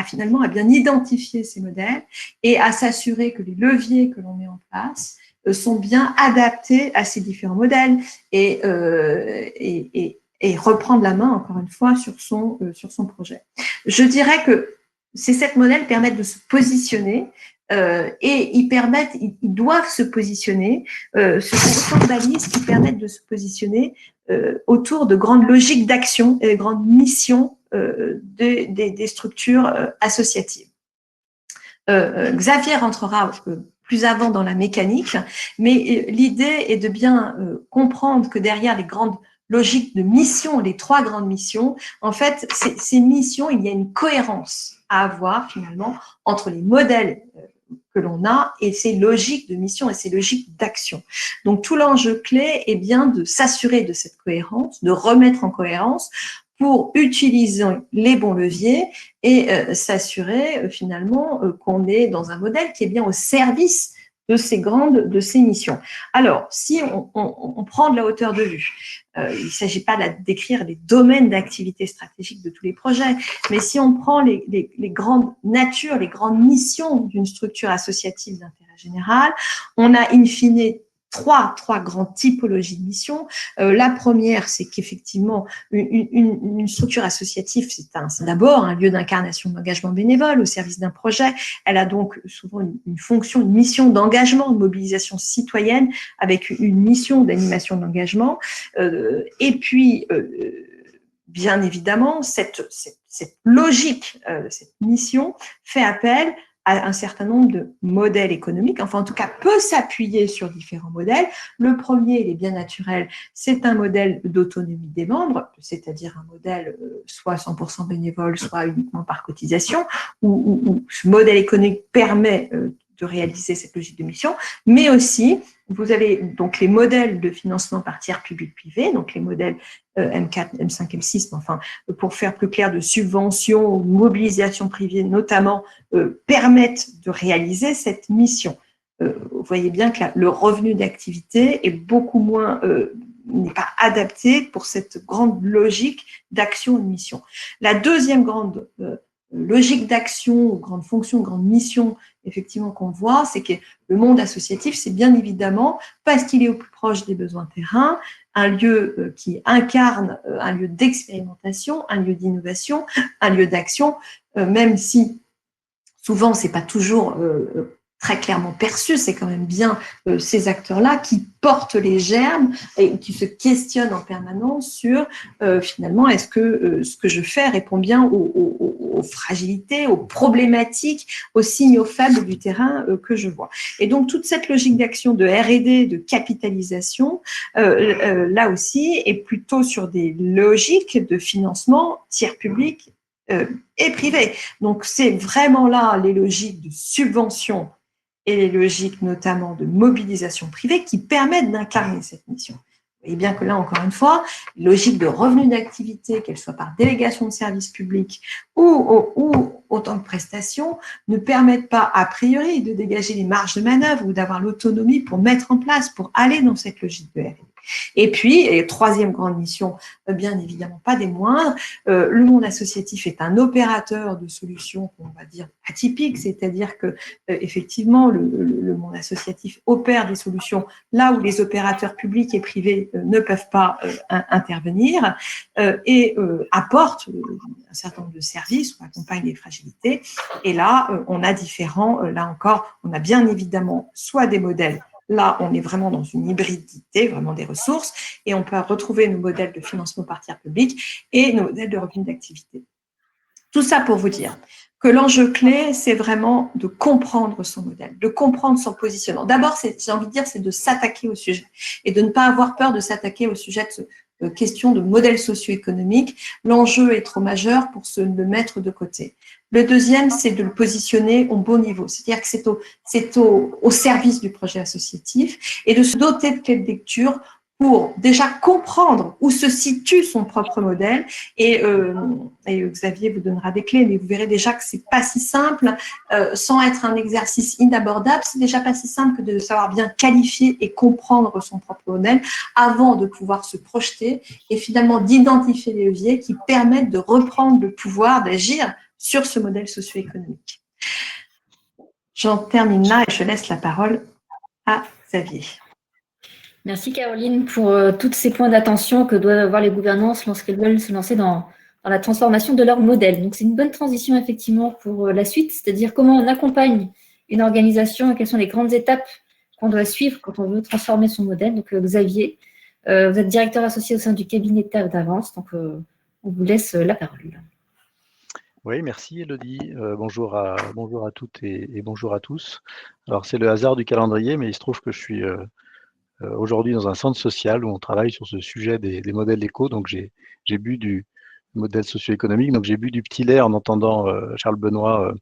finalement à bien identifier ces modèles et à s'assurer que les leviers que l'on met en place sont bien adaptés à ces différents modèles et reprendre la main, encore une fois, sur son projet. Je dirais que ces 7 modèles permettent de se positionner et ils doivent se positionner, ce sont autant de balises qui permettent de se positionner autour de grandes logiques d'action et de grandes missions des structures associatives. Xavier rentrera plus avant dans la mécanique, mais l'idée est de bien comprendre que derrière les grandes logiques de mission, les 3 grandes missions, en fait, ces missions, il y a une cohérence à avoir finalement entre les modèles que l'on a et ces logiques de mission et ces logiques d'action. Donc, tout l'enjeu clé est bien de s'assurer de cette cohérence, de remettre en cohérence pour utiliser les bons leviers et s'assurer finalement qu'on est dans un modèle qui est bien au service de ces missions. Alors, si on prend de la hauteur de vue, il ne s'agit pas de décrire les domaines d'activité stratégique de tous les projets, mais si on prend les grandes natures, les grandes missions d'une structure associative d'intérêt général, on a in fine trois grandes typologies de missions. La première, c'est qu'effectivement, une structure associative, c'est d'abord un lieu d'incarnation d'engagement bénévole au service d'un projet. Elle a donc souvent une fonction, une mission d'engagement, de mobilisation citoyenne avec une mission d'animation de l'engagement. Et puis, bien évidemment, cette logique, cette mission fait appel à un certain nombre de modèles économiques, enfin en tout cas peut s'appuyer sur différents modèles. Le premier, il est bien naturel, c'est un modèle d'autonomie des membres, c'est-à-dire un modèle soit 100% bénévole, soit uniquement par cotisation, où ce modèle économique permet de réaliser cette logique de mission, mais aussi, vous avez donc les modèles de financement par tiers public-privé, donc les modèles M4, M5, M6, enfin, pour faire plus clair, de subventions ou mobilisation privée notamment, permettent de réaliser cette mission. Vous voyez bien que le revenu d'activité est beaucoup moins, n'est pas adapté pour cette grande logique d'action et de mission. La deuxième grande logique d'action, grande fonction, grande mission, effectivement, qu'on voit, c'est que le monde associatif, c'est bien évidemment, parce qu'il est au plus proche des besoins terrain, un lieu qui incarne un lieu d'expérimentation, un lieu d'innovation, un lieu d'action, même si souvent, c'est pas toujours très clairement perçu, c'est quand même bien ces acteurs-là qui portent les germes et qui se questionnent en permanence sur finalement, est-ce que ce que je fais répond bien aux fragilités, aux problématiques, aux signaux faibles du terrain que je vois. Et donc, toute cette logique d'action de R&D, de capitalisation, là aussi, est plutôt sur des logiques de financement tiers public et privé. Donc, c'est vraiment là les logiques de subvention et les logiques notamment de mobilisation privée qui permettent d'incarner cette mission. Vous voyez bien que là, encore une fois, logique de revenu d'activité, qu'elle soit par délégation de service public ou autant que prestation, ne permettent pas a priori de dégager les marges de manœuvre ou d'avoir l'autonomie pour mettre en place, pour aller dans cette logique de R&D. Et puis, et troisième grande mission, bien évidemment pas des moindres, le monde associatif est un opérateur de solutions, on va dire, atypiques, c'est-à-dire que effectivement, le monde associatif opère des solutions là où les opérateurs publics et privés ne peuvent pas intervenir et apporte un certain nombre de services ou accompagne les fragilités. Et là, on a différents, là encore, on a bien évidemment soit des modèles. Là, on est vraiment dans une hybridité, vraiment des ressources, et on peut retrouver nos modèles de financement par tiers public et nos modèles de revenus d'activité. Tout ça pour vous dire que l'enjeu clé, c'est vraiment de comprendre son modèle, de comprendre son positionnement. D'abord, j'ai envie de dire, c'est de s'attaquer au sujet et de ne pas avoir peur de s'attaquer au sujet de question de modèle socio-économique. L'enjeu est trop majeur pour se le mettre de côté. Le deuxième, c'est de le positionner au bon niveau, c'est-à-dire que c'est au service du projet associatif et de se doter de clés de lecture pour déjà comprendre où se situe son propre modèle. Et Xavier vous donnera des clés, mais vous verrez déjà que c'est pas si simple, sans être un exercice inabordable, c'est déjà pas si simple que de savoir bien qualifier et comprendre son propre modèle avant de pouvoir se projeter et finalement d'identifier les leviers qui permettent de reprendre le pouvoir d'agir sur ce modèle socio-économique. J'en termine là et je laisse la parole à Xavier. Merci Caroline pour tous ces points d'attention que doivent avoir les gouvernances lorsqu'elles veulent se lancer dans la transformation de leur modèle. Donc c'est une bonne transition effectivement pour la suite, c'est-à-dire comment on accompagne une organisation et quelles sont les grandes étapes qu'on doit suivre quand on veut transformer son modèle. Donc Xavier, vous êtes directeur associé au sein du cabinet d'Avance, donc on vous laisse la parole. Oui, merci Elodie. Bonjour à toutes et bonjour à tous. Alors c'est le hasard du calendrier, mais il se trouve que je suis aujourd'hui dans un centre social où on travaille sur ce sujet des modèles éco. Donc j'ai bu du modèle socio-économique, donc j'ai bu du petit lait en entendant Charles Benoît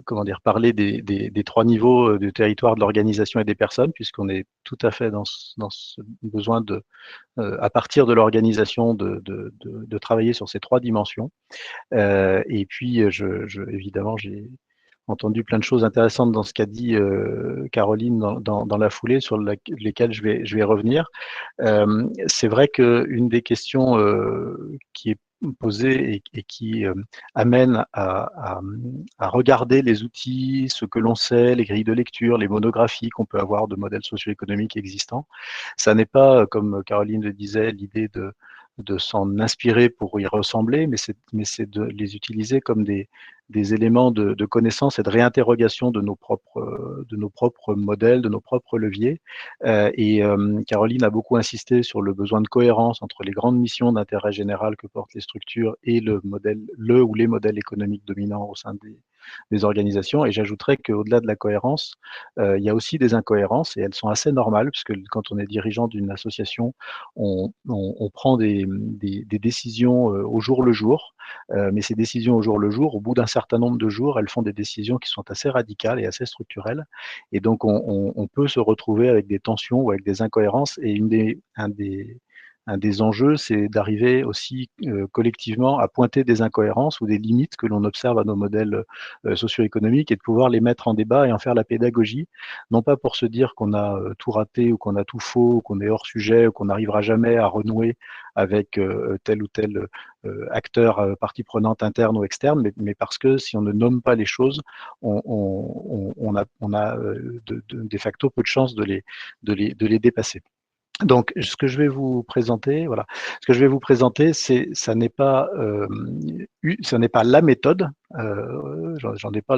comment dire, parler des trois niveaux du territoire, de l'organisation et des personnes, puisqu'on est tout à fait dans ce besoin de, à partir de l'organisation, de travailler sur ces trois dimensions. Et puis, évidemment, j'ai entendu plein de choses intéressantes dans ce qu'a dit Caroline dans la foulée, sur lesquelles je vais revenir. C'est vrai qu'une des questions qui est posée et qui amène à regarder les outils, ce que l'on sait, les grilles de lecture, les monographies qu'on peut avoir de modèles socio-économiques existants, ça n'est pas, comme Caroline le disait, l'idée de s'en inspirer pour y ressembler, mais c'est de les utiliser comme des éléments de connaissance et de réinterrogation de nos propres modèles, de nos propres leviers. Caroline a beaucoup insisté sur le besoin de cohérence entre les grandes missions d'intérêt général que portent les structures et le ou les modèles économiques dominants au sein des organisations. Et j'ajouterais qu'au-delà de la cohérence, il y a aussi des incohérences, et elles sont assez normales, puisque quand on est dirigeant d'une association, on prend des décisions au jour le jour, mais ces décisions au jour le jour, au bout d'un certain nombre de jours, elles font des décisions qui sont assez radicales et assez structurelles. Et donc, on peut se retrouver avec des tensions ou avec des incohérences. Et un des enjeux, c'est d'arriver aussi collectivement à pointer des incohérences ou des limites que l'on observe à nos modèles socio-économiques et de pouvoir les mettre en débat et en faire la pédagogie, non pas pour se dire qu'on a tout raté ou qu'on a tout faux, ou qu'on est hors sujet, ou qu'on n'arrivera jamais à renouer avec tel ou tel acteur, partie prenante interne ou externe, mais parce que si on ne nomme pas les choses, on a de facto peu de chances de les dépasser. Donc, ce que je vais vous présenter, ça n'est pas la méthode. J'en ai pas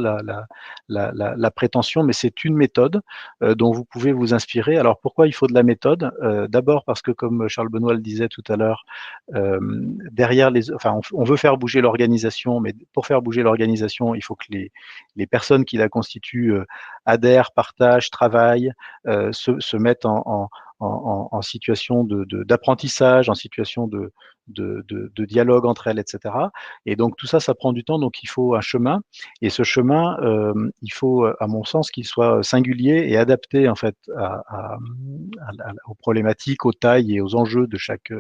la prétention, mais c'est une méthode dont vous pouvez vous inspirer. Alors, pourquoi il faut de la méthode? D'abord parce que, comme Charles Benoît le disait tout à l'heure, derrière on veut faire bouger l'organisation, mais pour faire bouger l'organisation, il faut que les personnes qui la constituent adhèrent, partagent, travaillent, se mettent en situation d'apprentissage, en situation de dialogue entre elles, etc. Et donc tout ça, ça prend du temps, donc il faut un chemin. Et ce chemin, il faut, à mon sens, qu'il soit singulier et adapté en fait aux problématiques, aux tailles et aux enjeux de chaque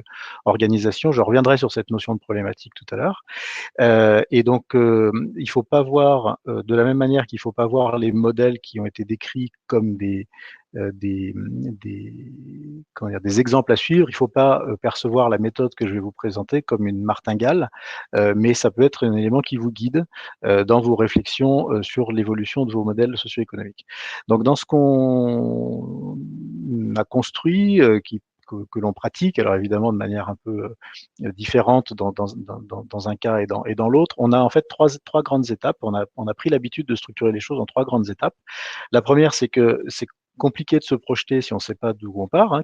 organisation. Je reviendrai sur cette notion de problématique tout à l'heure. Et donc, il faut pas voir, de la même manière qu'il faut pas voir les modèles qui ont été décrits comme des comment dire, des exemples à suivre. Il ne faut pas percevoir la méthode que je vais vous présenter comme une martingale, mais ça peut être un élément qui vous guide dans vos réflexions sur l'évolution de vos modèles socio-économiques. Donc, dans ce qu'on a construit, que l'on pratique, alors évidemment de manière un peu différente dans un cas et dans l'autre, on a en fait trois grandes étapes. On a pris l'habitude de structurer les choses en trois grandes étapes. La première, c'est que c'est compliqué de se projeter si on ne sait pas d'où on part, hein,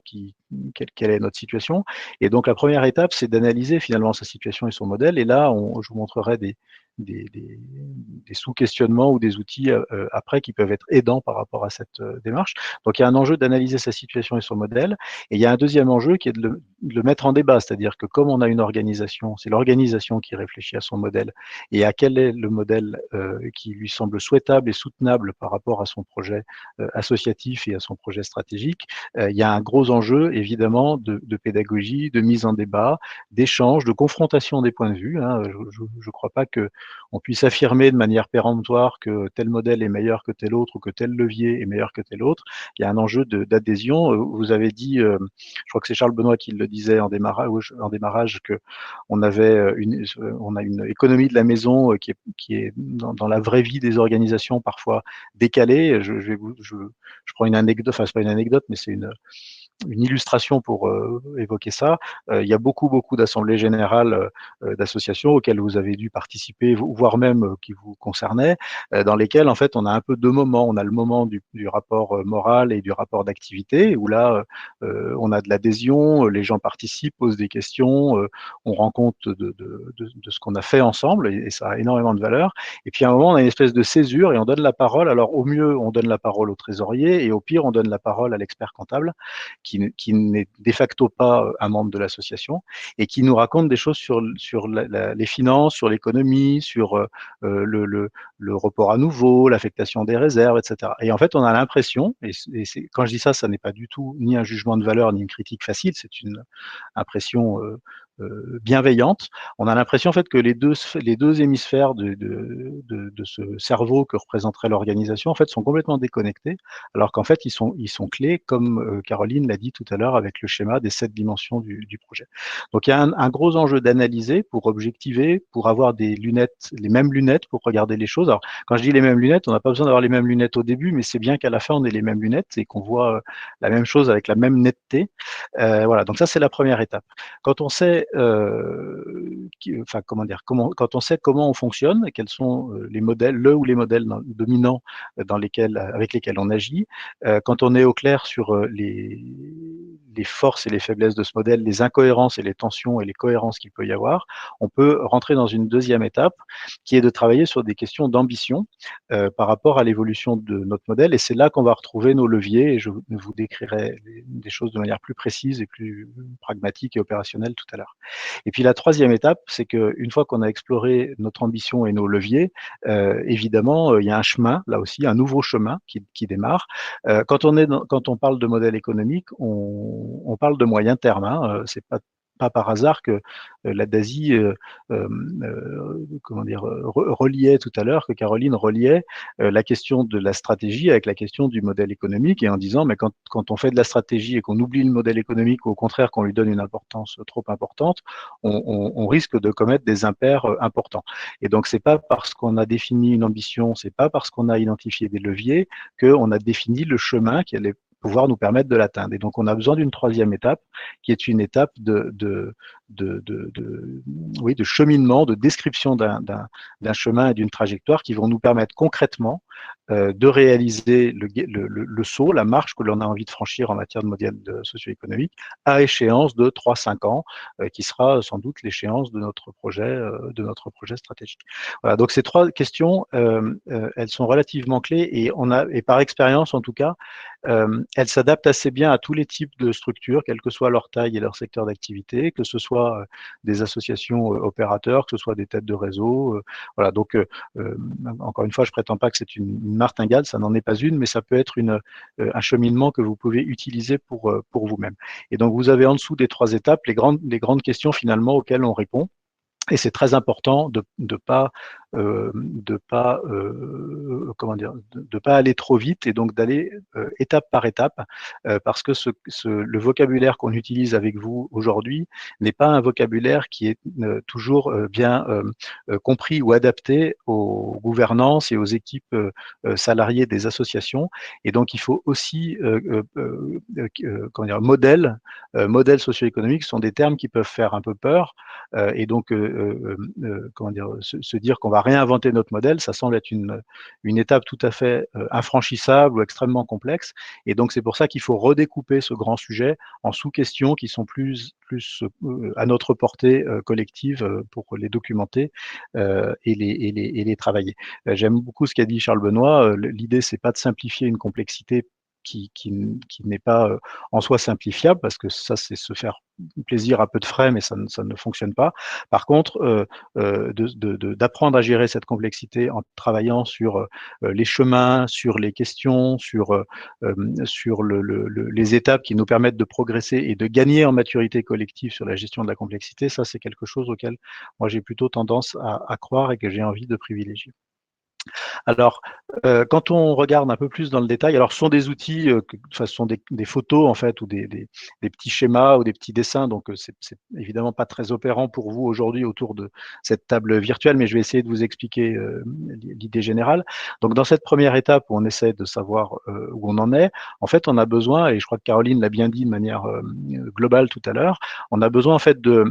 quelle est notre situation. Et donc la première étape, c'est d'analyser finalement sa situation et son modèle. Et là, je vous montrerai des sous-questionnements ou des outils après qui peuvent être aidants par rapport à cette démarche. Donc il y a un enjeu d'analyser sa situation et son modèle, et il y a un deuxième enjeu qui est de le mettre en débat, c'est-à-dire que comme on a une organisation, c'est l'organisation qui réfléchit à son modèle et à quel est le modèle qui lui semble souhaitable et soutenable par rapport à son projet associatif et à son projet stratégique. Il y a un gros enjeu évidemment de pédagogie, de mise en débat, d'échange, de confrontation des points de vue. Hein. Je ne crois pas que on puisse affirmer de manière péremptoire que tel modèle est meilleur que tel autre ou que tel levier est meilleur que tel autre. Il y a un enjeu d'adhésion. Vous avez dit, je crois que c'est Charles Benoît qui le disait en démarrage que on a une économie de la maison qui est dans la vraie vie des organisations parfois décalée. Je prends une anecdote, enfin c'est pas une anecdote, mais c'est une illustration pour évoquer ça. Il y a beaucoup d'assemblées générales d'associations auxquelles vous avez dû participer, voire même qui vous concernaient, dans lesquelles en fait on a un peu deux moments. On a le moment du rapport moral et du rapport d'activité, où là on a de l'adhésion, les gens participent, posent des questions, on rend compte de ce qu'on a fait ensemble, et ça a énormément de valeur. Et puis à un moment on a une espèce de césure et on donne la parole. Alors au mieux on donne la parole au trésorier, et au pire on donne la parole à l'expert comptable, qui n'est de facto pas un membre de l'association, et qui nous raconte des choses sur les finances, sur l'économie, sur le report à nouveau, l'affectation des réserves, etc. Et en fait, on a l'impression, et quand je dis ça, ça n'est pas du tout ni un jugement de valeur, ni une critique facile, c'est une impression bienveillante. On a l'impression en fait que les deux hémisphères de ce cerveau que représenterait l'organisation en fait sont complètement déconnectés, alors qu'en fait ils sont clés, comme Caroline l'a dit tout à l'heure avec le schéma des 7 dimensions du projet. Donc il y a un gros enjeu d'analyser pour objectiver, pour avoir les mêmes lunettes pour regarder les choses. Alors quand je dis les mêmes lunettes, on n'a pas besoin d'avoir les mêmes lunettes au début, mais c'est bien qu'à la fin on ait les mêmes lunettes et qu'on voit la même chose avec la même netteté. Voilà, donc ça c'est la première étape. Quand on sait quand on sait comment on fonctionne, quels sont les modèles, les modèles dominants avec lesquels on agit, quand on est au clair sur les forces et les faiblesses de ce modèle, les incohérences et les tensions et les cohérences qu'il peut y avoir, on peut rentrer dans une deuxième étape qui est de travailler sur des questions d'ambition par rapport à l'évolution de notre modèle, et c'est là qu'on va retrouver nos leviers, et je vous décrirai des choses de manière plus précise et plus pragmatique et opérationnelle tout à l'heure. Et puis la troisième étape, c'est qu'une fois qu'on a exploré notre ambition et nos leviers, évidemment, il y a un chemin, là aussi, un nouveau chemin qui démarre. Quand on parle de modèle économique, on parle de moyen terme. Hein, c'est pas par hasard que la DASI reliait tout à l'heure, que Caroline reliait la question de la stratégie avec la question du modèle économique, et en disant mais quand on fait de la stratégie et qu'on oublie le modèle économique, ou au contraire qu'on lui donne une importance trop importante, on risque de commettre des impairs importants. Et donc c'est pas parce qu'on a défini une ambition, c'est pas parce qu'on a identifié des leviers qu'on a défini le chemin qui allait pouvoir nous permettre de l'atteindre. Et donc, on a besoin d'une troisième étape, qui est une étape de cheminement, de description d'un chemin et d'une trajectoire qui vont nous permettre concrètement de réaliser le saut, la marche que l'on a envie de franchir en matière de modèle socio-économique à échéance de 3-5 ans, qui sera sans doute l'échéance de notre projet stratégique. Voilà, donc ces trois questions, elles sont relativement clés, et par expérience en tout cas, elles s'adaptent assez bien à tous les types de structures, quelle que soit leur taille et leur secteur d'activité, que ce soit des associations opérateurs, que ce soit des têtes de réseau. Voilà, donc encore une fois, je prétends pas que c'est une martingale, ça n'en est pas une, mais ça peut être un cheminement que vous pouvez utiliser pour vous-même. Et donc vous avez en dessous des trois étapes les grandes questions finalement auxquelles on répond. Et c'est très important de pas aller trop vite et donc d'aller étape par étape, parce que le vocabulaire qu'on utilise avec vous aujourd'hui n'est pas un vocabulaire qui est toujours bien compris ou adapté aux gouvernances et aux équipes salariées des associations. Et donc il faut aussi modèles socio-économiques sont des termes qui peuvent faire un peu peur. Et donc, se dire qu'on va réinventer notre modèle, ça semble être une étape tout à fait infranchissable ou extrêmement complexe. Et donc, c'est pour ça qu'il faut redécouper ce grand sujet en sous-questions qui sont plus à notre portée collective pour les documenter et les travailler. J'aime beaucoup ce qu'a dit Charles Benoît. L'idée, c'est pas de simplifier une complexité qui n'est pas en soi simplifiable, parce que ça, c'est se faire plaisir à peu de frais, mais ça ne fonctionne pas. Par contre, d'apprendre à gérer cette complexité en travaillant sur les chemins, sur les questions, sur les étapes qui nous permettent de progresser et de gagner en maturité collective sur la gestion de la complexité, ça, c'est quelque chose auquel moi, j'ai plutôt tendance à croire et que j'ai envie de privilégier. Alors, quand on regarde un peu plus dans le détail, alors ce sont des outils, ce sont des photos en fait, ou des petits schémas ou des petits dessins, donc c'est évidemment pas très opérant pour vous aujourd'hui autour de cette table virtuelle, mais je vais essayer de vous expliquer l'idée générale. Donc dans cette première étape où on essaie de savoir où on en est, en fait on a besoin, et je crois que Caroline l'a bien dit de manière globale tout à l'heure, on a besoin en fait de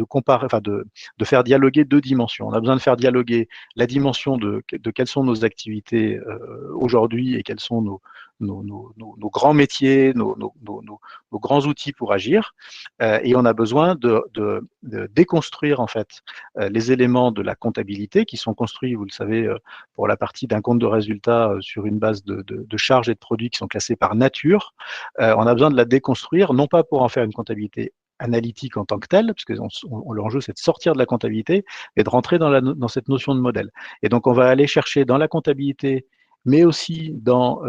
comparer, enfin de faire dialoguer deux dimensions. On a besoin de faire dialoguer la dimension de quelles sont nos activités aujourd'hui et quels sont nos grands métiers, nos grands outils pour agir. Et on a besoin de déconstruire en fait les éléments de la comptabilité qui sont construits, vous le savez, pour la partie d'un compte de résultats sur une base de charges et de produits qui sont classés par nature. On a besoin de la déconstruire, non pas pour en faire une comptabilité analytique en tant que telle, parce que l'enjeu c'est de sortir de la comptabilité et de rentrer dans cette notion de modèle. Et donc on va aller chercher dans la comptabilité, mais aussi dans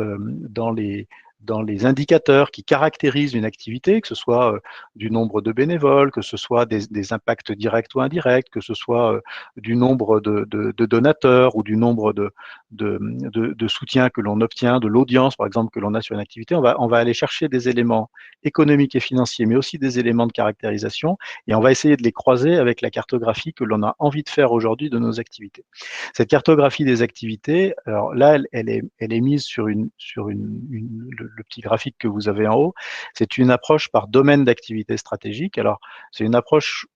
les indicateurs qui caractérisent une activité, que ce soit du nombre de bénévoles, que ce soit des impacts directs ou indirects, que ce soit du nombre de donateurs ou du nombre de soutiens que l'on obtient, de l'audience par exemple que l'on a sur une activité. On va aller chercher des éléments économiques et financiers, mais aussi des éléments de caractérisation, et on va essayer de les croiser avec la cartographie que l'on a envie de faire aujourd'hui de nos activités. Cette cartographie des activités, alors là, elle est mise sur le petit graphique que vous avez en haut. C'est une approche par domaine d'activité stratégique. Alors, c'est une approche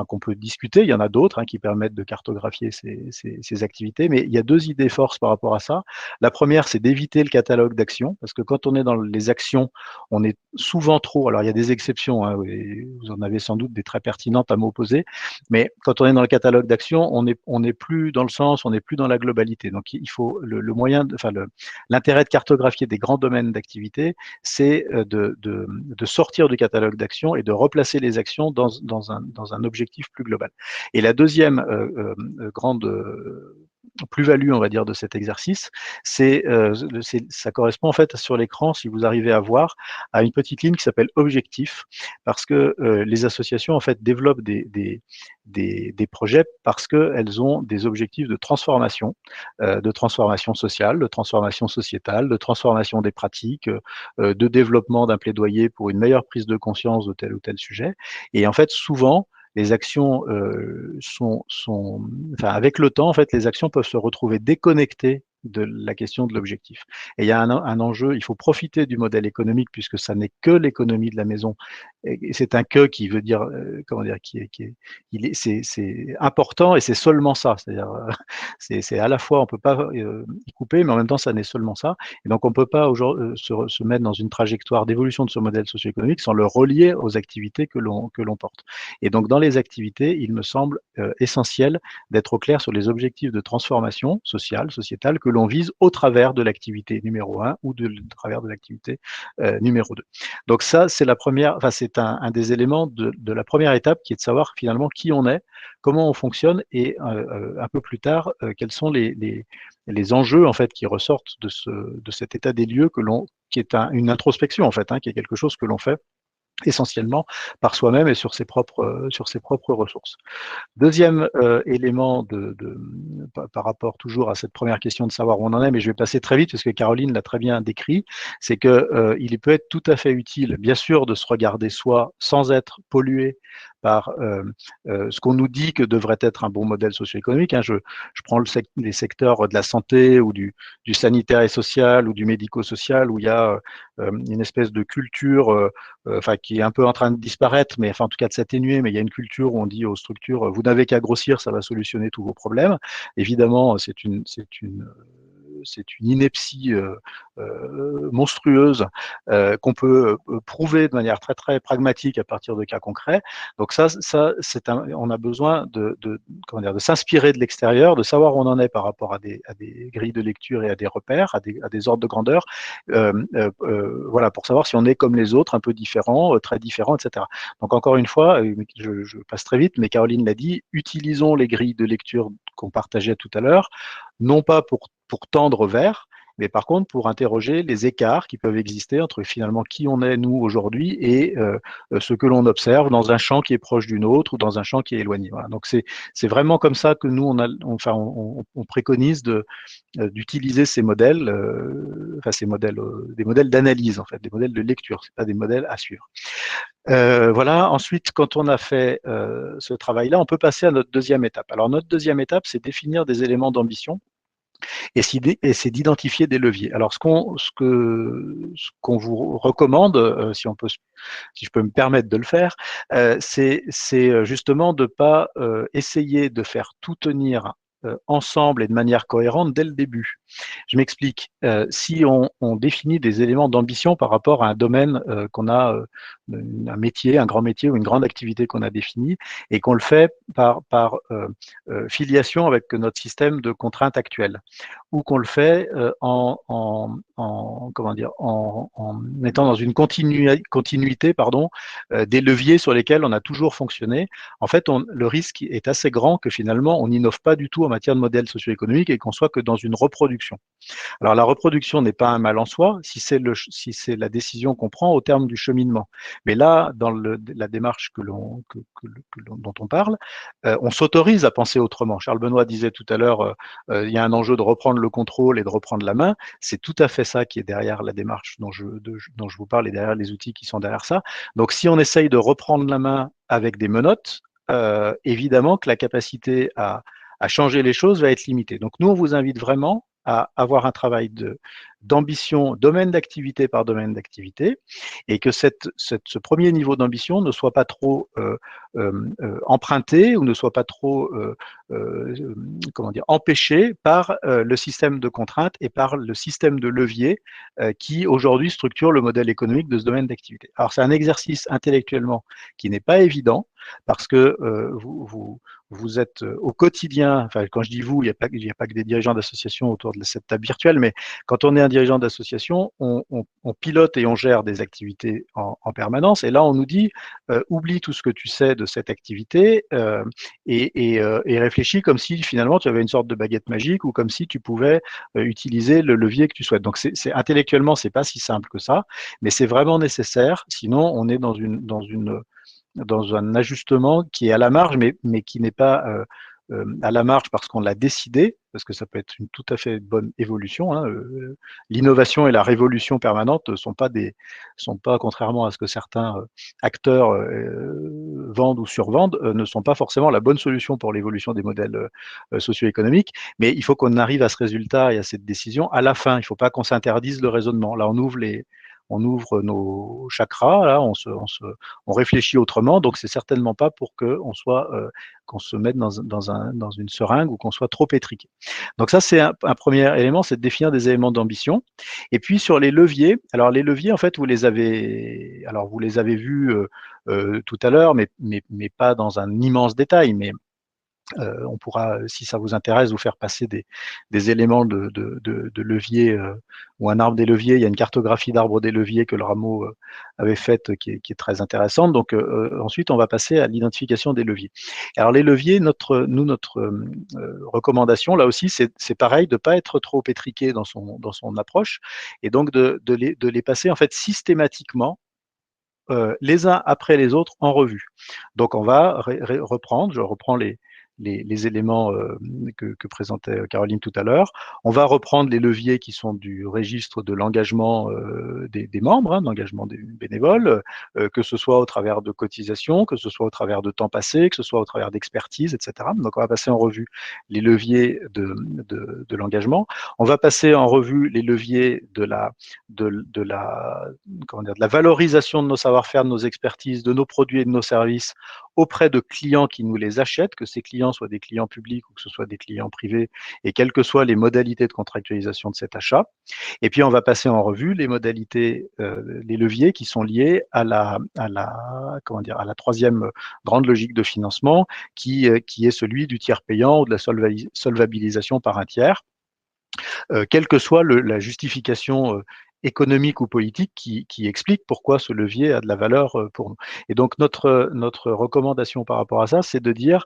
qu'on peut discuter. Il y en a d'autres qui permettent de cartographier ces activités, mais il y a deux idées forces par rapport à ça. La première, c'est d'éviter le catalogue d'actions, parce que quand on est dans les actions, on est souvent trop, alors il y a des exceptions, vous en avez sans doute des très pertinentes à m'opposer, mais quand on est dans le catalogue d'actions, on n'est plus dans le sens, on n'est plus dans la globalité. Donc il faut l'intérêt de cartographier des grands domaines d'activité, c'est de sortir du catalogue d'actions et de replacer les actions dans un objectif plus global. Et la deuxième grande plus-value, on va dire, de cet exercice, ça correspond en fait sur l'écran, si vous arrivez à voir, à une petite ligne qui s'appelle objectif, parce que les associations en fait développent des projets parce qu'elles ont des objectifs de transformation sociale, de transformation sociétale, de transformation des pratiques, de développement d'un plaidoyer pour une meilleure prise de conscience de tel ou tel sujet. Et en fait, souvent, les actions avec le temps, en fait, les actions peuvent se retrouver déconnectées de la question de l'objectif. Et il y a un enjeu, il faut profiter du modèle économique puisque ça n'est que l'économie de la maison. Et c'est un que qui veut dire, c'est important et c'est seulement ça. C'est-à-dire, c'est à la fois, on peut pas y couper, mais en même temps, ça n'est seulement ça. Et donc, on peut pas se mettre dans une trajectoire d'évolution de ce modèle socio-économique sans le relier aux activités que l'on porte. Et donc, dans les activités, il me semble essentiel d'être au clair sur les objectifs de transformation sociale, sociétale, que l'on vise au travers de l'activité numéro 1 ou de travers de l'activité numéro 2. Donc ça, c'est la première, c'est un des éléments de la première étape qui est de savoir finalement qui on est, comment on fonctionne et un peu plus tard, quels sont les enjeux en fait qui ressortent de cet état des lieux qui est une introspection en fait, qui est quelque chose que l'on fait essentiellement par soi-même et sur ses propres ressources. Deuxième élément par rapport toujours à cette première question de savoir où on en est, mais je vais passer très vite parce que Caroline l'a très bien décrit, c'est que il peut être tout à fait utile, bien sûr, de se regarder soi sans être pollué par ce qu'on nous dit que devrait être un bon modèle socio-économique. Hein. Je prends les secteurs de la santé ou du sanitaire et social ou du médico-social où il y a une espèce de culture enfin qui est un peu en train de disparaître, mais enfin en tout cas de s'atténuer, mais il y a une culture où on dit aux structures, vous n'avez qu'à grossir, ça va solutionner tous vos problèmes. Évidemment, c'est une ineptie monstrueuse qu'on peut prouver de manière très très pragmatique à partir de cas concrets. Donc on a besoin de s'inspirer de l'extérieur, de savoir où on en est par rapport à des grilles de lecture et à des repères, à des ordres de grandeur, voilà, pour savoir si on est comme les autres, un peu différent, très différent, etc. Donc encore une fois, je passe très vite, mais Caroline l'a dit, utilisons les grilles de lecture qu'on partageait tout à l'heure, non pas pour tendre vers, mais par contre pour interroger les écarts qui peuvent exister entre finalement qui on est nous aujourd'hui et ce que l'on observe dans un champ qui est proche d'une autre ou dans un champ qui est éloigné. Voilà. Donc c'est vraiment comme ça que nous on préconise d'utiliser ces modèles, des modèles d'analyse en fait, des modèles de lecture, c'est pas des modèles à suivre. Voilà. Ensuite, quand on a fait ce travail-là, on peut passer à notre deuxième étape. Alors notre deuxième étape, c'est définir des éléments d'ambition. Et c'est d'identifier des leviers. Alors, ce qu'on vous recommande, si je peux me permettre de le faire, c'est justement de pas essayer de faire tout tenir ensemble et de manière cohérente dès le début. Je m'explique. Si on définit des éléments d'ambition par rapport à un domaine qu'on a, un métier, un grand métier ou une grande activité qu'on a défini, et qu'on le fait par filiation avec notre système de contraintes actuelles, ou qu'on le fait en étant dans une continuité des leviers sur lesquels on a toujours fonctionné. En fait, le risque est assez grand que finalement on n'innove pas du tout en matière de modèle socio-économique et qu'on soit que dans une reproduction. Alors la reproduction n'est pas un mal en soi si c'est la décision qu'on prend au terme du cheminement. Mais là, dans la démarche dont on parle, on s'autorise à penser autrement. Charles Benoît disait tout à l'heure, il y a un enjeu de reprendre le contrôle et de reprendre la main. C'est tout à fait ça qui est derrière la démarche dont je vous parle et derrière les outils qui sont derrière ça. Donc si on essaye de reprendre la main avec des menottes, évidemment que la capacité à changer les choses va être limitée. Donc nous, on vous invite vraiment à avoir un travail d'ambition, domaine d'activité par domaine d'activité, et que ce premier niveau d'ambition ne soit pas trop emprunté ou ne soit pas trop empêché par le système de contraintes et par le système de levier qui aujourd'hui structure le modèle économique de ce domaine d'activité. Alors c'est un exercice intellectuellement qui n'est pas évident parce que vous êtes au quotidien, enfin quand je dis vous, il n'y a pas que des dirigeants d'associations autour de cette table virtuelle, mais quand on est un dirigeant d'association, on pilote et on gère des activités en permanence. Et là, on nous dit, oublie tout ce que tu sais de cette activité et réfléchis comme si finalement tu avais une sorte de baguette magique ou comme si tu pouvais utiliser le levier que tu souhaites. Donc intellectuellement, c'est pas si simple que ça, mais c'est vraiment nécessaire. Sinon, on est dans un ajustement qui est à la marge, mais qui n'est pas à la marge parce qu'on l'a décidé, parce que ça peut être une tout à fait bonne évolution. Hein. L'innovation et la révolution permanente ne sont pas, contrairement à ce que certains acteurs vendent ou survendent, ne sont pas forcément la bonne solution pour l'évolution des modèles socio-économiques. Mais il faut qu'on arrive à ce résultat et à cette décision à la fin. Il ne faut pas qu'on s'interdise le raisonnement. Là, on ouvre nos chakras, là, on réfléchit autrement, donc c'est certainement pas pour qu'on se mette dans une seringue ou qu'on soit trop étriqué. Donc ça, c'est un premier élément, c'est de définir des éléments d'ambition. Et puis sur les leviers, alors les leviers, en fait, vous les avez vus tout à l'heure, mais pas dans un immense détail, mais on pourra, si ça vous intéresse, vous faire passer des éléments de levier ou un arbre des leviers. Il y a une cartographie d'arbres des leviers que le Rameau avait faite qui est très intéressante. Donc ensuite, on va passer à l'identification des leviers. Alors les leviers, notre recommandation, là aussi, c'est pareil, de ne pas être trop étriqué dans son approche et donc de les passer en fait systématiquement les uns après les autres en revue. Donc on va reprendre, je reprends les éléments que présentait Caroline tout à l'heure. On va reprendre les leviers qui sont du registre de l'engagement des membres, hein, d'engagement des bénévoles, que ce soit au travers de cotisations, que ce soit au travers de temps passé, que ce soit au travers d'expertise, etc. Donc on va passer en revue les leviers de l'engagement. On va passer en revue les leviers de la valorisation de nos savoir-faire, de nos expertises, de nos produits et de nos services auprès de clients qui nous les achètent, que ces clients soient des clients publics ou que ce soit des clients privés, et quelles que soient les modalités de contractualisation de cet achat. Et puis, on va passer en revue les modalités, les leviers qui sont liés à la troisième grande logique de financement, qui est celui du tiers payant ou de la solvabilisation par un tiers. Quelle que soit la justification économique ou politique qui explique pourquoi ce levier a de la valeur pour nous. Et donc notre recommandation par rapport à ça, c'est de dire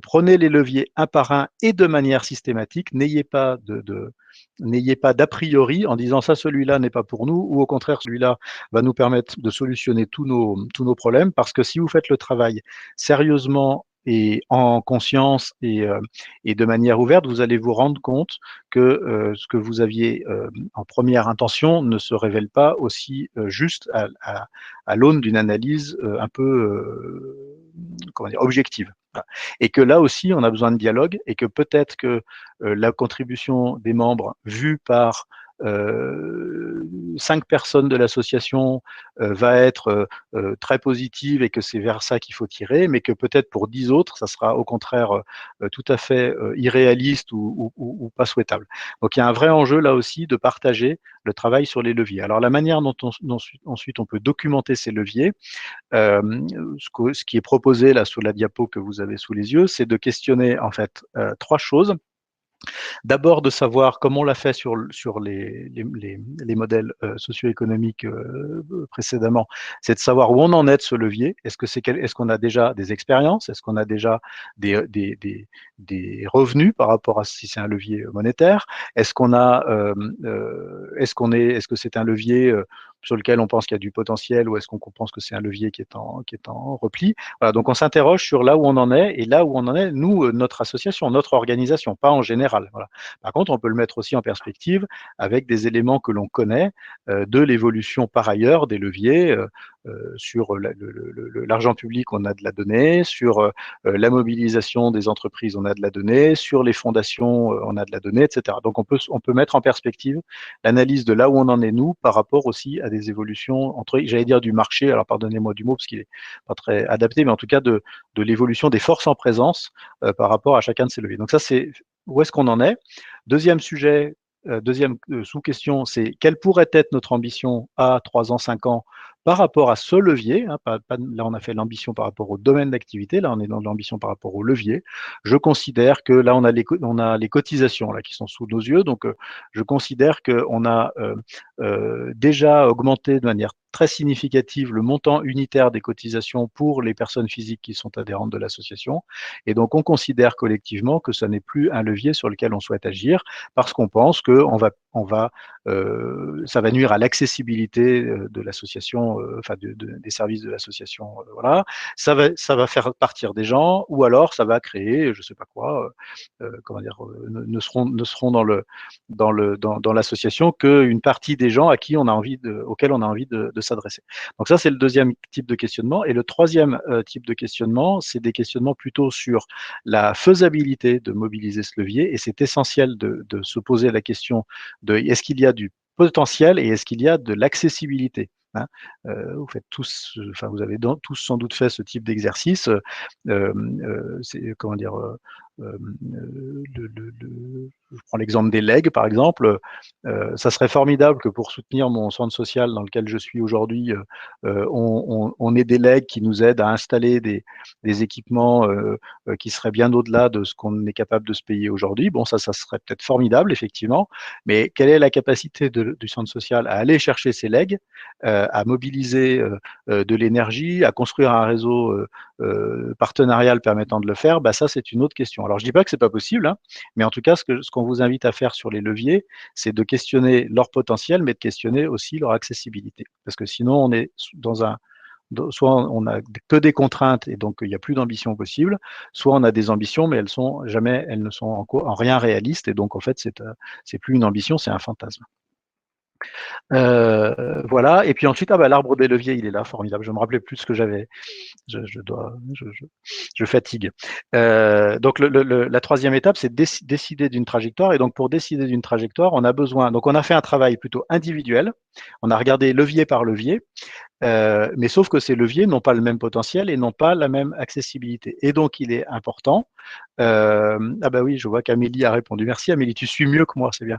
prenez les leviers un par un et de manière systématique, n'ayez pas d'a priori en disant ça, celui-là n'est pas pour nous, ou au contraire, celui-là va nous permettre de solutionner tous nos problèmes, parce que si vous faites le travail sérieusement et en conscience et de manière ouverte, vous allez vous rendre compte que ce que vous aviez en première intention ne se révèle pas aussi juste à l'aune d'une analyse un peu objective. Voilà. Et que là aussi, on a besoin de dialogue, et que peut-être que la contribution des membres vue par 5 personnes de l'association va être très positive, et que c'est vers ça qu'il faut tirer, mais que peut-être pour 10 autres, ça sera au contraire tout à fait irréaliste ou pas souhaitable. Donc il y a un vrai enjeu là aussi de partager le travail sur les leviers. Alors la manière dont ensuite on peut documenter ces leviers, ce qui est proposé là sous la diapo que vous avez sous les yeux, c'est de questionner en fait 3 choses. D'abord, de savoir, comme on l'a fait sur les modèles socio-économiques précédemment, c'est de savoir où on en est de ce levier. Est-ce qu'on a déjà des expériences? Est-ce qu'on a déjà des revenus par rapport à si c'est un levier monétaire? Est-ce que c'est un levier sur lequel on pense qu'il y a du potentiel, ou est-ce qu'on pense que c'est un levier qui est en repli? Voilà, donc on s'interroge sur là où on en est, et là où on en est, nous, notre association, notre organisation, pas en général. Voilà. Par contre, on peut le mettre aussi en perspective avec des éléments que l'on connaît de l'évolution par ailleurs des leviers. Sur l'argent public, on a de la donnée, sur la mobilisation des entreprises, on a de la donnée, sur les fondations, on a de la donnée, etc. Donc on peut mettre en perspective l'analyse de là où on en est nous par rapport aussi à des évolutions j'allais dire du marché, alors pardonnez-moi du mot parce qu'il n'est pas très adapté, mais en tout cas de l'évolution des forces en présence par rapport à chacun de ces leviers. Donc ça, c'est où est-ce qu'on en est. Deuxième sujet, deuxième sous-question, c'est quelle pourrait être notre ambition à 3 ans, 5 ans par rapport à ce levier, hein, là on a fait l'ambition par rapport au domaine d'activité, là on est dans l'ambition par rapport au levier. Je considère que là on a les cotisations là qui sont sous nos yeux, donc je considère qu'on a déjà augmenté de manière très significative le montant unitaire des cotisations pour les personnes physiques qui sont adhérentes de l'association, et donc on considère collectivement que ce n'est plus un levier sur lequel on souhaite agir, parce qu'on pense que ça va nuire à l'accessibilité de l'association, des services de l'association. Voilà, ça va faire partir des gens, ou alors ça va créer, je sais pas quoi, ne seront dans l'association qu'une partie des gens auxquels on a envie de s'adresser. Donc ça, c'est le deuxième type de questionnement. Et le troisième type de questionnement, c'est des questionnements plutôt sur la faisabilité de mobiliser ce levier, et c'est essentiel de se poser la question de est-ce qu'il y a du potentiel et est-ce qu'il y a de l'accessibilité, hein. Vous faites tous, vous avez tous sans doute fait ce type d'exercice. C'est comment dire, je prends l'exemple des legs, par exemple. Ça serait formidable que pour soutenir mon centre social dans lequel je suis aujourd'hui, on ait des legs qui nous aident à installer des équipements qui seraient bien au-delà de ce qu'on est capable de se payer aujourd'hui. Bon, ça serait peut-être formidable, effectivement, mais quelle est la capacité du centre social à aller chercher ces legs, à mobiliser de l'énergie, à construire un réseau partenarial permettant de le faire? Ça, c'est une autre question. Alors, je dis pas que c'est pas possible, hein, mais en tout cas, ce qu'on vous invite à faire sur les leviers, c'est de questionner leur potentiel, mais de questionner aussi leur accessibilité. Parce que sinon, on est soit on n'a que des contraintes et donc il n'y a plus d'ambition possible, soit on a des ambitions, mais elles ne sont en rien réalistes, et donc en fait, c'est plus une ambition, c'est un fantasme. Voilà, et puis ensuite, l'arbre des leviers, il est là, formidable. Je me rappelais plus ce que j'avais. Je fatigue. Donc la troisième étape, c'est décider d'une trajectoire. Et donc pour décider d'une trajectoire, on a besoin. Donc on a fait un travail plutôt individuel. On a regardé levier par levier. Mais sauf que ces leviers n'ont pas le même potentiel et n'ont pas la même accessibilité. Et donc, il est important. Oui, je vois qu'Amélie a répondu. Merci Amélie, tu suis mieux que moi, c'est bien.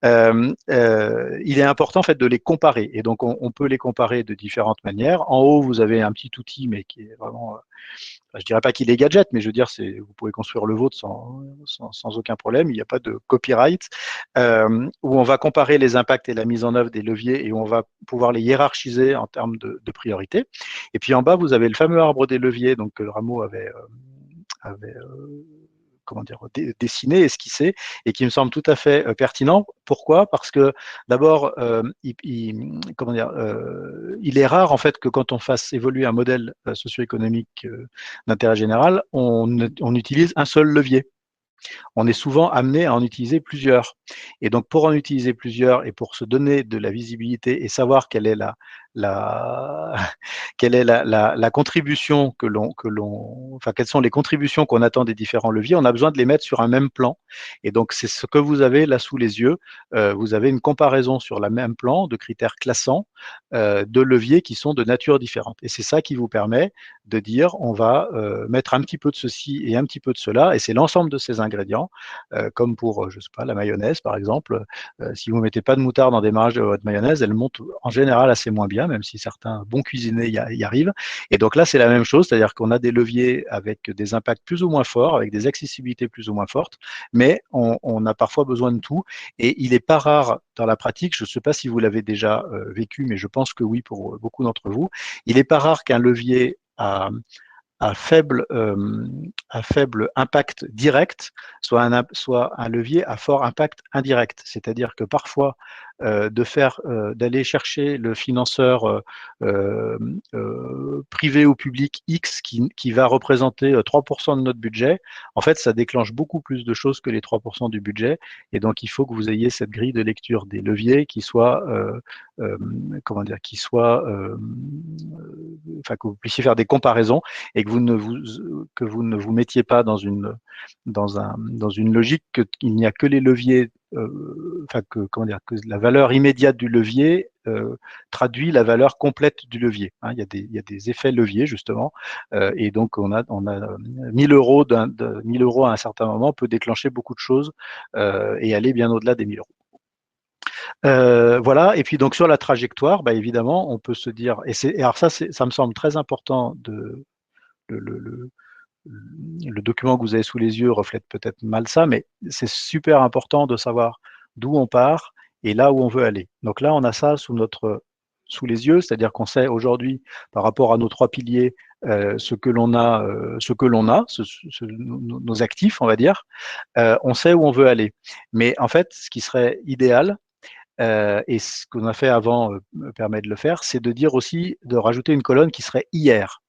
Il est important en fait de les comparer. Et donc, on peut les comparer de différentes manières. En haut, vous avez un petit outil, mais qui est vraiment je dirais pas qu'il est gadget, mais je veux dire, vous pouvez construire le vôtre sans aucun problème. Il n'y a pas de copyright. Où on va comparer les impacts et la mise en œuvre des leviers et où on va pouvoir les hiérarchiser en termes de priorité. Et puis en bas, vous avez le fameux arbre des leviers, donc que Rameau avait dessiné, esquissé, et qui me semble tout à fait pertinent. Pourquoi? Parce que d'abord, il est rare en fait que quand on fasse évoluer un modèle socio-économique d'intérêt général, on utilise un seul levier. On est souvent amené à en utiliser plusieurs. Et donc, pour en utiliser plusieurs et pour se donner de la visibilité et savoir quelle est la contribution quelles sont les contributions qu'on attend des différents leviers, on a besoin de les mettre sur un même plan. Et donc, c'est ce que vous avez là sous les yeux. Vous avez une comparaison sur le même plan de critères classants de leviers qui sont de nature différente. Et c'est ça qui vous permet de dire, on va mettre un petit peu de ceci et un petit peu de cela, et c'est l'ensemble de ces ingrédients, comme pour, je sais pas, la mayonnaise par exemple. Si vous ne mettez pas de moutarde en démarrage de votre mayonnaise, elle monte en général assez moins bien, même si certains bons cuisiniers y arrivent. Et donc là, c'est la même chose, c'est-à-dire qu'on a des leviers avec des impacts plus ou moins forts, avec des accessibilités plus ou moins fortes, mais on a parfois besoin de tout. Et il n'est pas rare dans la pratique, je ne sais pas si vous l'avez déjà vécu, mais je pense que oui pour beaucoup d'entre vous, il n'est pas rare qu'un levier à faible impact direct soit un levier à fort impact indirect. C'est-à-dire que parfois, d'aller chercher le financeur privé ou public X qui va représenter 3% de notre budget, en fait, ça déclenche beaucoup plus de choses que les 3% du budget. Et donc, il faut que vous ayez cette grille de lecture des leviers qui soit, que vous puissiez faire des comparaisons et que vous ne vous mettiez pas dans une logique qu'il n'y a que les leviers, que la valeur immédiate du levier traduit la valeur complète du levier. Hein, il y a des effets leviers justement, et donc on a 1000 euros 1000 euros à un certain moment peut déclencher beaucoup de choses et aller bien au-delà des 1000 euros. Voilà, et puis donc sur la trajectoire, évidemment, on peut se dire, alors ça me semble très important le document que vous avez sous les yeux reflète peut-être mal ça, mais c'est super important de savoir d'où on part et là où on veut aller. Donc là, on a ça sous les yeux, c'est-à-dire qu'on sait aujourd'hui, par rapport à nos 3 piliers, ce que l'on a, nos actifs, on va dire. On sait où on veut aller. Mais en fait, ce qui serait idéal, et ce qu'on a fait avant me permet de le faire, c'est de dire aussi, de rajouter une colonne qui serait hier.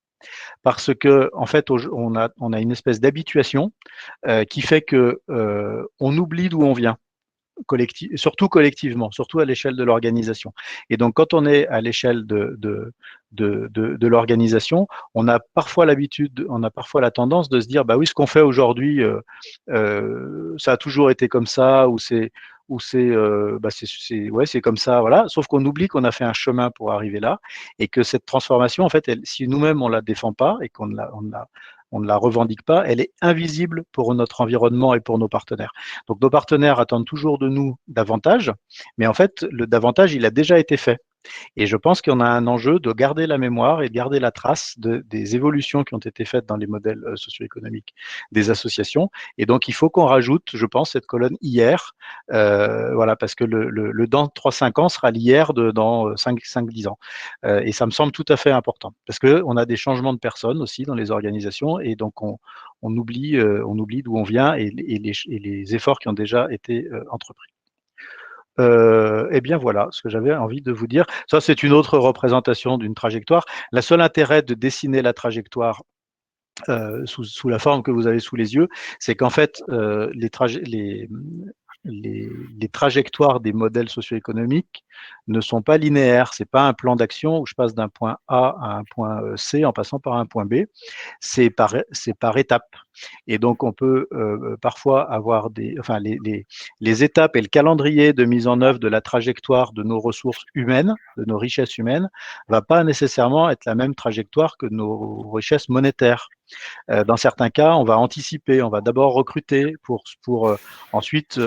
Parce que en fait, on a une espèce d'habituation qui fait que on oublie d'où on vient, surtout collectivement, surtout à l'échelle de l'organisation. Et donc, quand on est à l'échelle de l'organisation, on a parfois la tendance de se dire, bah oui, ce qu'on fait aujourd'hui, ça a toujours été comme ça, ou c'est comme ça, voilà. Sauf qu'on oublie qu'on a fait un chemin pour arriver là, et que cette transformation, en fait, si nous-mêmes on la défend pas et qu'on ne la revendique pas, elle est invisible pour notre environnement et pour nos partenaires. Donc nos partenaires attendent toujours de nous davantage, mais en fait, le davantage, il a déjà été fait. Et je pense qu'on a un enjeu de garder la mémoire et de garder la trace des évolutions qui ont été faites dans les modèles socio-économiques des associations. Et donc, il faut qu'on rajoute, je pense, cette colonne hier, voilà, parce que le dans 3-5 ans sera l'hier dans 5-10 ans. Et ça me semble tout à fait important, parce qu'on a des changements de personnes aussi dans les organisations, et donc on oublie d'où on vient et les efforts qui ont déjà été entrepris. Eh bien voilà ce que j'avais envie de vous dire. Ça, c'est une autre représentation d'une trajectoire. Le seul intérêt de dessiner la trajectoire sous la forme que vous avez sous les yeux, c'est qu'en fait, les trajectoires des modèles socio-économiques ne sont pas linéaires. C'est pas un plan d'action où je passe d'un point A à un point C en passant par un point B. C'est par étapes. Et donc, on peut parfois avoir les étapes et le calendrier de mise en œuvre de la trajectoire de nos ressources humaines, de nos richesses humaines, va pas nécessairement être la même trajectoire que nos richesses monétaires. Dans certains cas, on va anticiper, on va d'abord recruter pour ensuite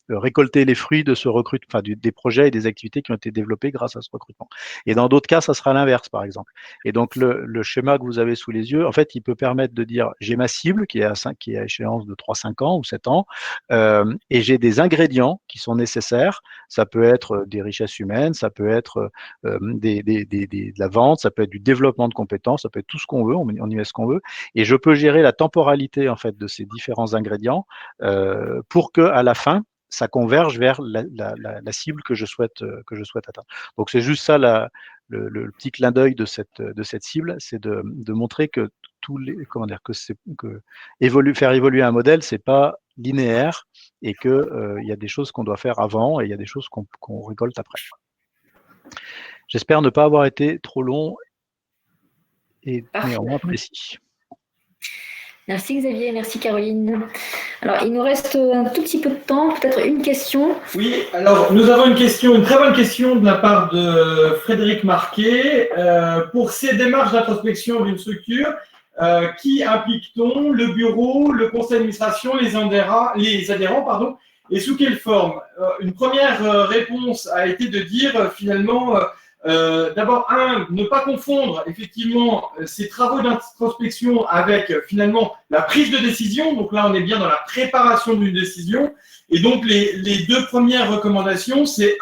récolter les fruits de ce recrutement, enfin des projets et des activités qui ont été développés grâce à ce recrutement. Et dans d'autres cas, ça sera l'inverse, par exemple. Et donc le schéma que vous avez sous les yeux, en fait, il peut permettre de dire j'ai ma cible qui est à échéance de 3-5 ans ou 7 ans, et j'ai des ingrédients qui sont nécessaires. Ça peut être des richesses humaines, ça peut être de la vente, ça peut être du développement de compétences, ça peut être tout ce qu'on veut, on y met ce qu'on veut, et je peux gérer la temporalité en fait de ces différents ingrédients pour que à la fin ça converge vers la cible que je souhaite atteindre. Donc c'est juste ça le petit clin d'œil de cette cible, c'est de montrer que faire évoluer un modèle, c'est pas linéaire et que il y a des choses qu'on doit faire avant et il y a des choses qu'on récolte après. J'espère ne pas avoir été trop long et néanmoins précis. Merci Xavier, merci Caroline. Alors, il nous reste un tout petit peu de temps, peut-être une question. Oui, alors nous avons une très bonne question de la part de Frédéric Marquet. Pour ces démarches d'introspection d'une structure, qui implique-t-on? Le bureau, le conseil d'administration, les adhérents, et sous quelle forme? Une première réponse a été de dire finalement, d'abord, ne pas confondre effectivement ces travaux d'introspection avec finalement la prise de décision. Donc là, on est bien dans la préparation d'une décision. Et donc, les deux premières recommandations, c'est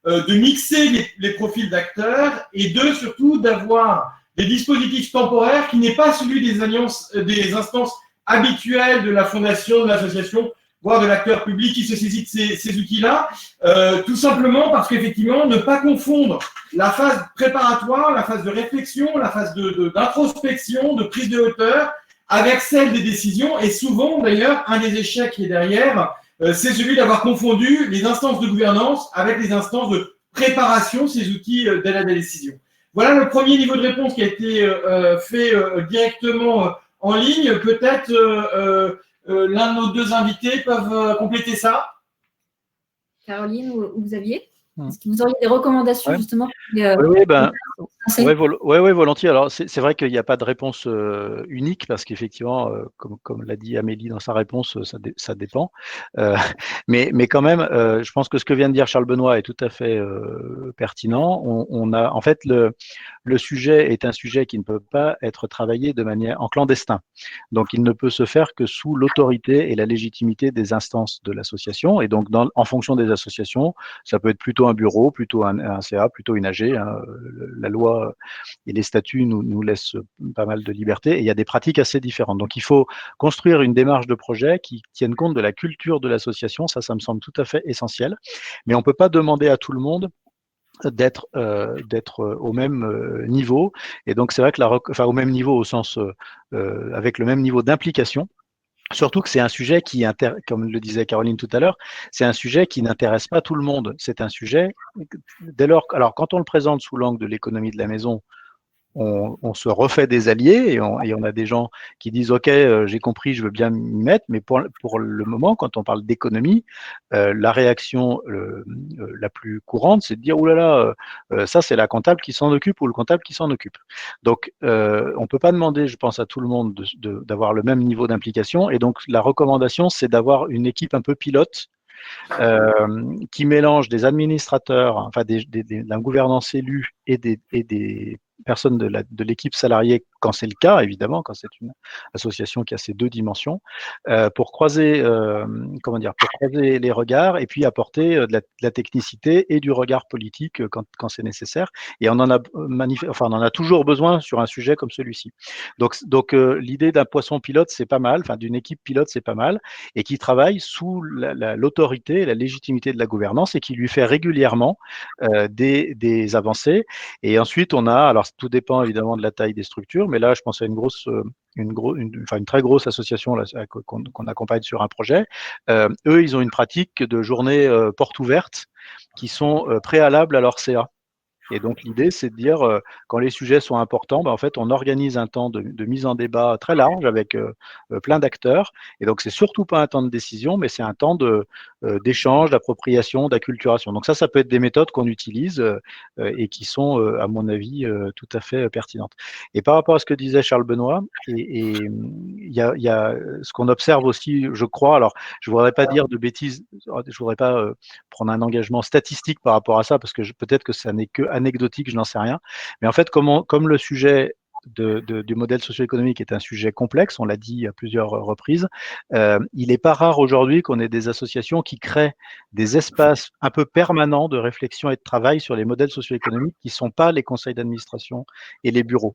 de mixer les profils d'acteurs, et deux, surtout, d'avoir des dispositifs temporaires qui n'est pas celui des instances habituelles de la fondation, de l'association, voire de l'acteur public qui se saisit de ces outils-là, tout simplement parce qu'effectivement, ne pas confondre la phase préparatoire, la phase de réflexion, la phase d'introspection, de prise de hauteur, avec celle des décisions. Et souvent, d'ailleurs, un des échecs qui est derrière, c'est celui d'avoir confondu les instances de gouvernance avec les instances de préparation, ces outils d'aide à la décision. Voilà le premier niveau de réponse qui a été fait directement en ligne. Peut-être l'un de nos deux invités peuvent compléter ça. Caroline ou Xavier, est-ce que vous auriez des recommandations justement Oui, volontiers. Alors, c'est vrai qu'il n'y a pas de réponse unique parce qu'effectivement, comme l'a dit Amélie dans sa réponse, ça dépend. Mais quand même, je pense que ce que vient de dire Charles Benoît est tout à fait pertinent. On a, en fait, le sujet est un sujet qui ne peut pas être travaillé de manière en clandestin. Donc, il ne peut se faire que sous l'autorité et la légitimité des instances de l'association. Et donc, en fonction des associations, ça peut être plutôt un bureau, plutôt un CA, plutôt une AG. La loi et les statuts nous laissent pas mal de liberté, et il y a des pratiques assez différentes. Donc, il faut construire une démarche de projet qui tienne compte de la culture de l'association. Ça me semble tout à fait essentiel. Mais on ne peut pas demander à tout le monde d'être au même niveau. Et donc, c'est vrai que au même niveau au sens avec le même niveau d'implication. Surtout que c'est un sujet comme le disait Caroline tout à l'heure, c'est un sujet qui n'intéresse pas tout le monde. C'est un sujet, dès lors, alors quand on le présente sous l'angle de l'économie de la maison, on se refait des alliés et on a des gens qui disent ok, j'ai compris, je veux bien m'y mettre, mais pour le moment, quand on parle d'économie, la réaction la plus courante, c'est de dire oulala, ça c'est la comptable qui s'en occupe ou le comptable qui s'en occupe. Donc on peut pas demander, je pense, à tout le monde d'avoir le même niveau d'implication, et donc la recommandation, c'est d'avoir une équipe un peu pilote qui mélange des administrateurs, enfin d'un gouvernance élue et des personnes de l'équipe salariée, quand c'est le cas, évidemment, quand c'est une association qui a ces deux dimensions, pour croiser, pour croiser les regards et puis apporter de la technicité et du regard politique quand c'est nécessaire. Et on en a toujours besoin sur un sujet comme celui-ci. Donc l'idée d'un poisson pilote, c'est pas mal, enfin d'une équipe pilote, c'est pas mal, et qui travaille sous l'autorité et la légitimité de la gouvernance et qui lui fait régulièrement des avancées. Et ensuite, on a, alors tout dépend évidemment de la taille des structures, mais là, je pense à une très grosse association qu'on accompagne sur un projet. Eux, ils ont une pratique de journées portes ouvertes qui sont préalables à leur CA. Et donc l'idée, c'est de dire, quand les sujets sont importants, en fait, on organise un temps de mise en débat très large avec plein d'acteurs. Et donc, c'est surtout pas un temps de décision, mais c'est un temps d'échange, d'appropriation, d'acculturation. Donc ça peut être des méthodes qu'on utilise et qui sont, à mon avis, tout à fait pertinentes. Et par rapport à ce que disait Charles Benoît, il y a ce qu'on observe aussi, je crois, alors je voudrais pas dire de bêtises, je voudrais pas prendre un engagement statistique par rapport à ça, parce que peut-être que ça n'est que anecdotique, je n'en sais rien. Mais en fait, comme le sujet du modèle socio-économique est un sujet complexe, on l'a dit à plusieurs reprises, il n'est pas rare aujourd'hui qu'on ait des associations qui créent des espaces un peu permanents de réflexion et de travail sur les modèles socio-économiques qui ne sont pas les conseils d'administration et les bureaux.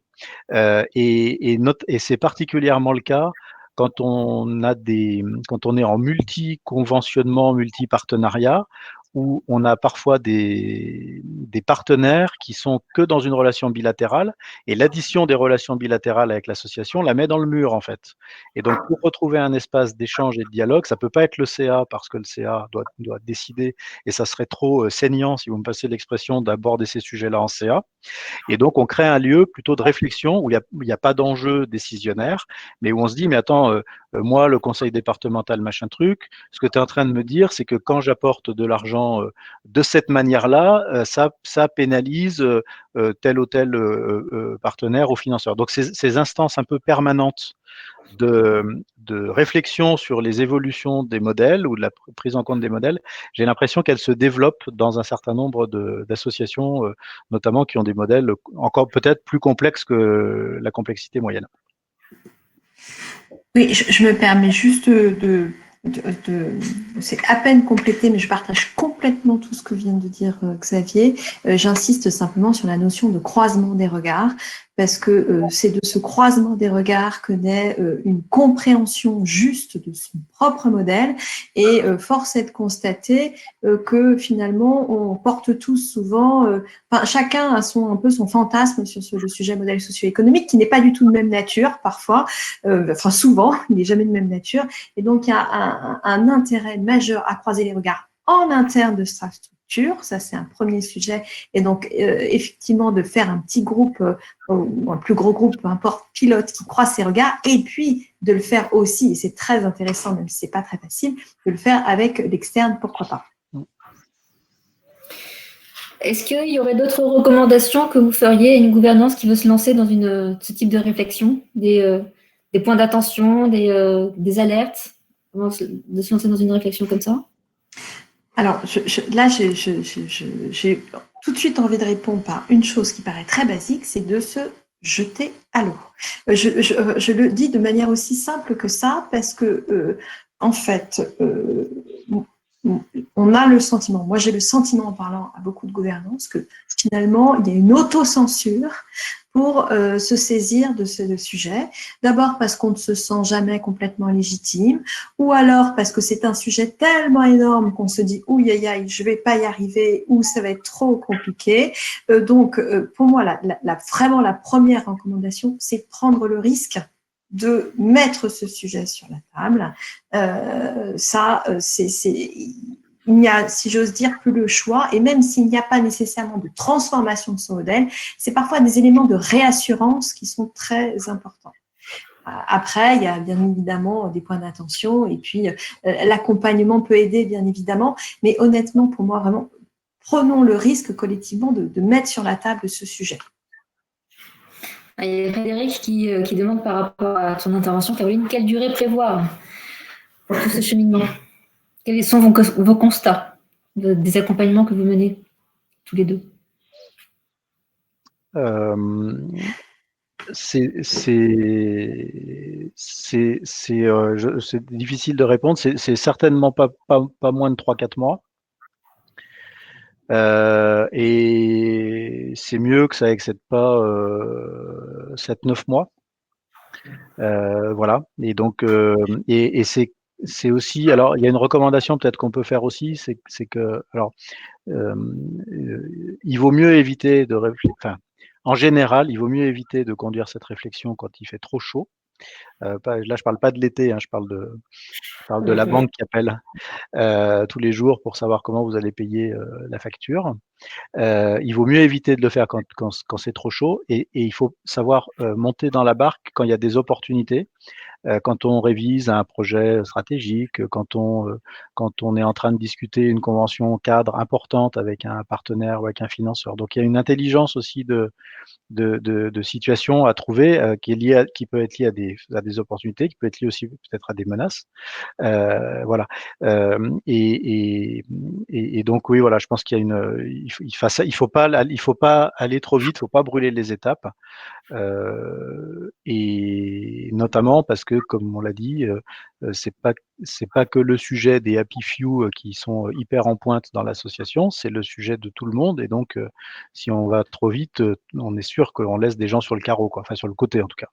Et c'est particulièrement le cas quand on est en multi-conventionnement, multi-partenariat, où on a parfois des partenaires qui sont que dans une relation bilatérale, et l'addition des relations bilatérales avec l'association la met dans le mur, en fait. Et donc, pour retrouver un espace d'échange et de dialogue, ça peut pas être le CA, parce que le CA doit décider, et ça serait trop saignant, si vous me passez l'expression, d'aborder ces sujets-là en CA. Et donc, on crée un lieu plutôt de réflexion où il n'y a pas d'enjeu décisionnaire, mais où on se dit, mais attends, moi, le conseil départemental, machin truc, ce que tu es en train de me dire, c'est que quand j'apporte de l'argent de cette manière-là, ça pénalise tel ou tel partenaire ou financeur. Donc, ces instances un peu permanentes de réflexion sur les évolutions des modèles ou de la prise en compte des modèles, j'ai l'impression qu'elles se développent dans un certain nombre d'associations, notamment qui ont des modèles encore peut-être plus complexes que la complexité moyenne. Oui, je me permets juste c'est à peine complété, mais je partage complètement tout ce que vient de dire Xavier. J'insiste simplement sur la notion de croisement des regards, parce que c'est de ce croisement des regards que naît une compréhension juste de son propre modèle, et force est de constater que finalement on porte tous souvent, chacun a un peu son fantasme sur le sujet modèle socio-économique, qui n'est pas du tout de même nature parfois, souvent, il n'est jamais de même nature, et donc il y a un intérêt majeur à croiser les regards en interne de sa structure. Ça, c'est un premier sujet. Et donc, effectivement, de faire un petit groupe ou un plus gros groupe, peu importe, pilote, qui croise ses regards, et puis de le faire aussi, et c'est très intéressant, même si c'est pas très facile, de le faire avec l'externe, pourquoi pas. Est-ce qu'il y aurait d'autres recommandations que vous feriez à une gouvernance qui veut se lancer dans ce type de réflexion, des points d'attention, des alertes, de se lancer dans une réflexion comme ça? Alors, là, j'ai tout de suite envie de répondre par une chose qui paraît très basique, c'est de se jeter à l'eau. Je le dis de manière aussi simple que ça, parce que, en fait, on a le sentiment, moi j'ai le sentiment en parlant à beaucoup de gouvernance, que finalement, il y a une autocensure pour se saisir de ce sujet. D'abord parce qu'on ne se sent jamais complètement légitime, ou alors parce que c'est un sujet tellement énorme qu'on se dit « ouïe, aïe, aïe, je ne vais pas y arriver » ou « ça va être trop compliqué ». Donc, pour moi, vraiment la première recommandation, c'est de prendre le risque de mettre ce sujet sur la table. Il n'y a, si j'ose dire, plus le choix, et même s'il n'y a pas nécessairement de transformation de son modèle, c'est parfois des éléments de réassurance qui sont très importants. Après, il y a bien évidemment des points d'attention, et puis l'accompagnement peut aider, bien évidemment, mais honnêtement, pour moi, vraiment, prenons le risque collectivement de mettre sur la table ce sujet. Il y a Frédéric qui demande par rapport à ton intervention, Caroline, quelle durée prévoir pour tout ce cheminement? Quels sont vos constats des accompagnements que vous menez tous les deux? C'est difficile de répondre. C'est certainement pas moins de 3-4 mois. Et c'est mieux que ça excède pas 7-9 mois. Voilà. Et donc, et c'est aussi, alors il y a une recommandation peut-être qu'on peut faire aussi, c'est que, alors, il vaut mieux éviter de réfléchir. Enfin, en général, il vaut mieux éviter de conduire cette réflexion quand il fait trop chaud. Là, je parle pas de l'été, hein, je parle de la banque qui appelle tous les jours pour savoir comment vous allez payer la facture. Il vaut mieux éviter de le faire quand c'est trop chaud, et il faut savoir monter dans la barque quand il y a des opportunités. Quand on révise un projet stratégique, quand on est en train de discuter une convention cadre importante avec un partenaire ou avec un financeur. Donc il y a une intelligence aussi de situation à trouver qui peut être liée à des opportunités, qui peut être liée aussi peut-être à des menaces. Voilà. Et donc oui, voilà, je pense qu'il y a il faut pas aller trop vite, il faut pas brûler les étapes. Et notamment parce que, comme on l'a dit, c'est pas que le sujet des happy few qui sont hyper en pointe dans l'association, c'est le sujet de tout le monde. Et donc, si on va trop vite, on est sûr qu'on laisse des gens sur le carreau, quoi. Enfin sur le côté en tout cas.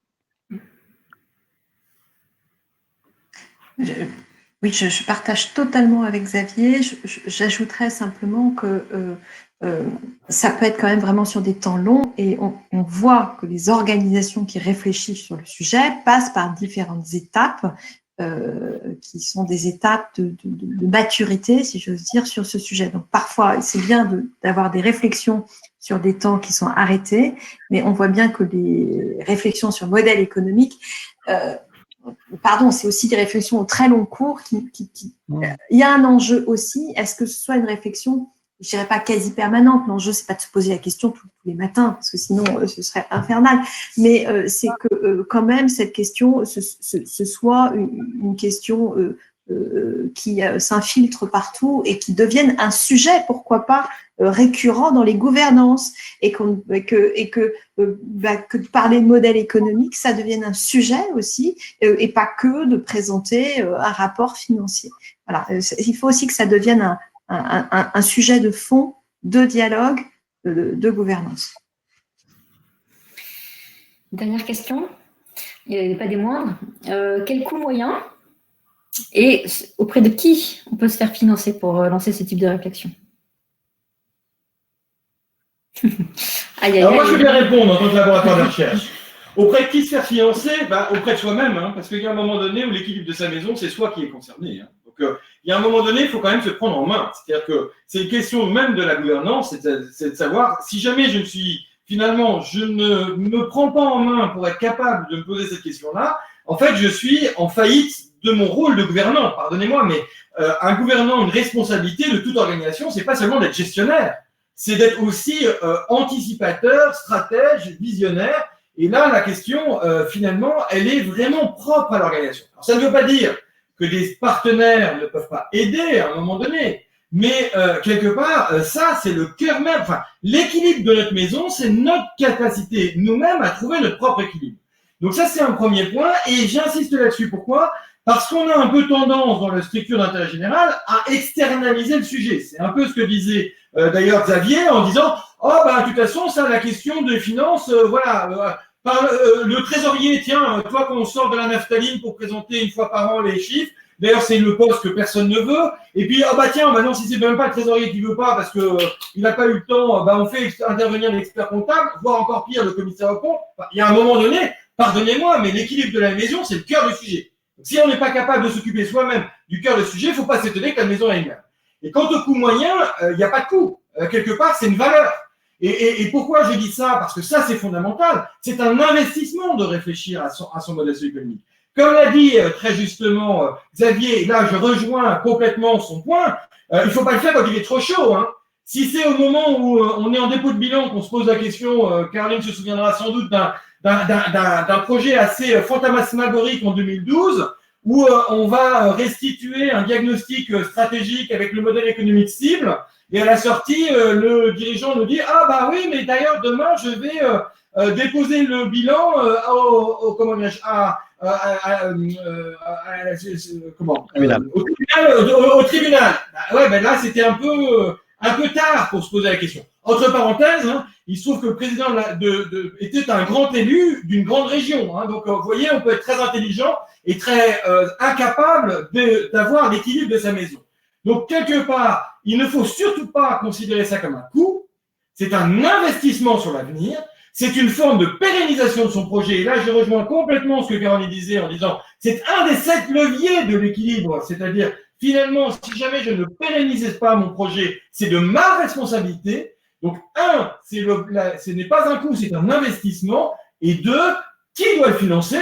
Oui, je partage totalement avec Xavier. J'ajouterais simplement que ça peut être quand même vraiment sur des temps longs, et on voit que les organisations qui réfléchissent sur le sujet passent par différentes étapes qui sont des étapes de maturité, si j'ose dire, sur ce sujet. Donc parfois, c'est bien d'avoir des réflexions sur des temps qui sont arrêtés, mais on voit bien que les réflexions sur le modèle économique c'est aussi des réflexions au très long cours. Il y a un enjeu aussi. Est-ce que ce soit une réflexion, je dirais pas quasi permanente? L'enjeu, c'est pas de se poser la question tous les matins, parce que sinon, ce serait infernal. Mais c'est que quand même, cette question, ce soit une question qui s'infiltre partout et qui devienne un sujet, pourquoi pas, récurrent dans les gouvernances, et que de parler de modèle économique, ça devienne un sujet aussi, et pas que de présenter un rapport financier. Voilà, il faut aussi que ça devienne un sujet de fond, de dialogue, de gouvernance. Dernière question, il n'est pas des moindres. Quel coût moyen et auprès de qui on peut se faire financer pour lancer ce type de réflexion? Alors moi, je veux bien répondre en tant que laboratoire de recherche. Auprès de qui se faire financer? Auprès de soi-même, hein, parce qu'il y a un moment donné où l'équilibre de sa maison, c'est soi qui est concerné. Hein. Donc, il y a un moment donné, il faut quand même se prendre en main. C'est-à-dire que c'est une question même de la gouvernance, c'est de savoir si jamais je ne me prends pas en main pour être capable de me poser cette question-là, en fait, je suis en faillite de mon rôle de gouvernant. Pardonnez-moi, mais un gouvernant, une responsabilité de toute organisation, c'est pas seulement d'être gestionnaire, c'est d'être aussi anticipateur, stratège, visionnaire. Et là, la question, finalement, elle est vraiment propre à l'organisation. Alors, ça ne veut pas dire que des partenaires ne peuvent pas aider à un moment donné, mais quelque part, ça, c'est le cœur même. Enfin, l'équilibre de notre maison, c'est notre capacité nous-mêmes à trouver notre propre équilibre. Donc ça, c'est un premier point, et j'insiste là-dessus. Pourquoi? Parce qu'on a un peu tendance dans la structure d'intérêt général à externaliser le sujet. C'est un peu ce que disait d'ailleurs Xavier en disant « Oh, de toute façon, ça, la question des finances, le trésorier, tiens, toi, qu'on sort de la naphtaline pour présenter une fois par an les chiffres, d'ailleurs, c'est le poste que personne ne veut. Et puis, non, si c'est même pas le trésorier qui veut pas parce que il n'a pas eu le temps, on fait intervenir l'expert comptable, voire encore pire, le commissaire au compte. Il y a un moment donné, pardonnez-moi, mais l'équilibre de la maison, c'est le cœur du sujet. Donc, si on n'est pas capable de s'occuper soi-même du cœur du sujet, il ne faut pas s'étonner que la maison ait une merde. Et quant au coût moyen, il n'y a pas de coût. Quelque part, c'est une valeur. Et pourquoi je dis ça? Parce que ça, c'est fondamental. C'est un investissement de réfléchir à son modèle économique. Comme l'a dit très justement Xavier, et là, je rejoins complètement son point, il ne faut pas le faire quand il est trop chaud. Hein. Si c'est au moment où on est en dépôt de bilan qu'on se pose la question, Caroline se souviendra sans doute d'un projet assez fantasmagorique en 2012, où on va restituer un diagnostic stratégique avec le modèle économique cible. Et à la sortie, le dirigeant nous dit « Ah bah oui, mais d'ailleurs, demain, je vais déposer le bilan au tribunal. » Bah ouais, ben là, c'était un peu tard pour se poser la question. Entre parenthèses, hein, il se trouve que le président était un grand élu d'une grande région. Hein, donc, vous voyez, on peut être très intelligent et très incapable d'avoir l'équilibre de sa maison. Donc, quelque part, il ne faut surtout pas considérer ça comme un coût. C'est un investissement sur l'avenir. C'est une forme de pérennisation de son projet. Et là, je rejoins complètement ce que Caroline disait en disant c'est un des 7 leviers de l'équilibre. C'est-à-dire, finalement, si jamais je ne pérennisais pas mon projet, c'est de ma responsabilité. Donc, ce n'est pas un coût, c'est un investissement. Et 2, qui doit le financer?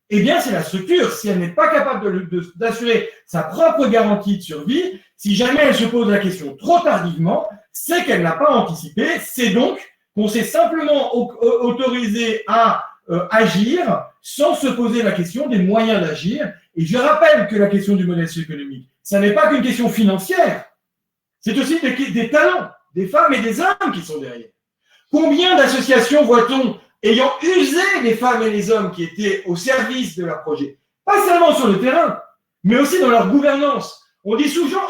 Eh bien, c'est la structure. Si elle n'est pas capable d'assurer sa propre garantie de survie, si jamais elle se pose la question trop tardivement, c'est qu'elle n'a pas anticipé. C'est donc qu'on s'est simplement autorisé à agir sans se poser la question des moyens d'agir. Et je rappelle que la question du modèle socio-économique, ça n'est pas qu'une question financière. C'est aussi des talents, des femmes et des hommes qui sont derrière. Combien d'associations voit-on ayant usé les femmes et les hommes qui étaient au service de leur projet? Pas seulement sur le terrain, mais aussi dans leur gouvernance. On dit souvent,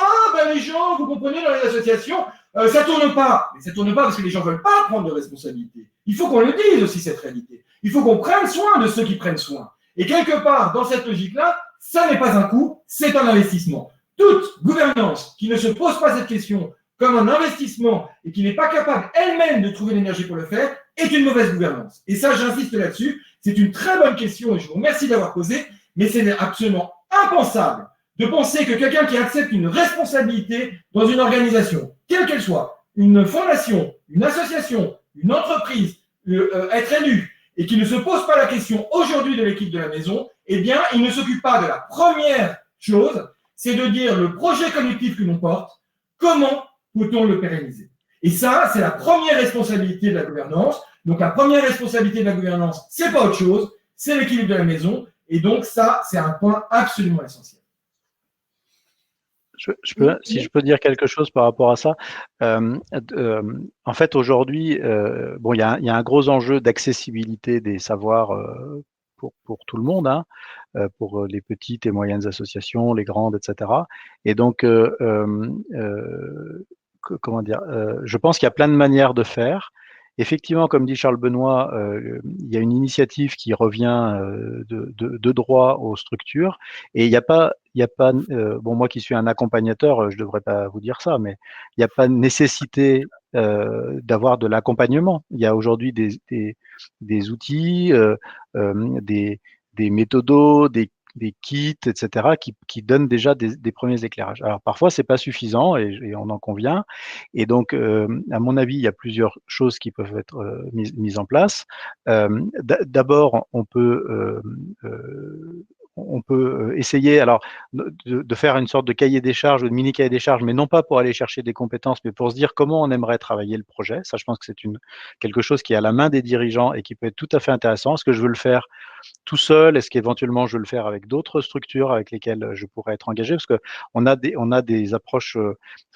les gens, vous comprenez, dans les associations, ça tourne pas. Mais ça tourne pas parce que les gens veulent pas prendre de responsabilité. Il faut qu'on le dise aussi, cette réalité. Il faut qu'on prenne soin de ceux qui prennent soin. Et quelque part, dans cette logique-là, ça n'est pas un coût, c'est un investissement. Toute gouvernance qui ne se pose pas cette question comme un investissement et qui n'est pas capable elle-même de trouver l'énergie pour le faire est une mauvaise gouvernance. Et ça, j'insiste là-dessus. C'est une très bonne question et je vous remercie d'avoir posé, mais c'est absolument impensable de penser que quelqu'un qui accepte une responsabilité dans une organisation, quelle qu'elle soit, une fondation, une association, une entreprise, être élu, et qui ne se pose pas la question aujourd'hui de l'équipe de la maison, eh bien, il ne s'occupe pas de la première chose, c'est de dire le projet collectif que l'on porte, comment peut-on le pérenniser? Et ça, c'est la première responsabilité de la gouvernance. Donc, la première responsabilité de la gouvernance, c'est pas autre chose, c'est l'équilibre de la maison. Et donc, ça, c'est un point absolument essentiel. Si je peux dire quelque chose par rapport à ça, en fait aujourd'hui, il y a un gros enjeu d'accessibilité des savoirs pour tout le monde, hein, pour les petites et moyennes associations, les grandes, etc. Et donc, comment dire, je pense qu'il y a plein de manières de faire. Effectivement, comme dit Charles Benoît, il y a une initiative qui revient de droit aux structures, et il n'y a pas, moi qui suis un accompagnateur, je devrais pas vous dire ça, mais il n'y a pas nécessité d'avoir de l'accompagnement. Il y a aujourd'hui des outils, des méthodos, des kits, etc., qui donnent déjà des premiers éclairages. Alors parfois, c'est pas suffisant et on en convient. Et donc, à mon avis, il y a plusieurs choses qui peuvent être mises en place. D'abord, on peut essayer alors de faire une sorte de cahier des charges ou de mini cahier des charges, mais non pas pour aller chercher des compétences, mais pour se dire comment on aimerait travailler le projet. Ça, je pense que c'est quelque chose qui est à la main des dirigeants et qui peut être tout à fait intéressant. Est-ce que je veux le faire tout seul? Est-ce qu'éventuellement je veux le faire avec d'autres structures avec lesquelles je pourrais être engagé? Parce que on a des approches,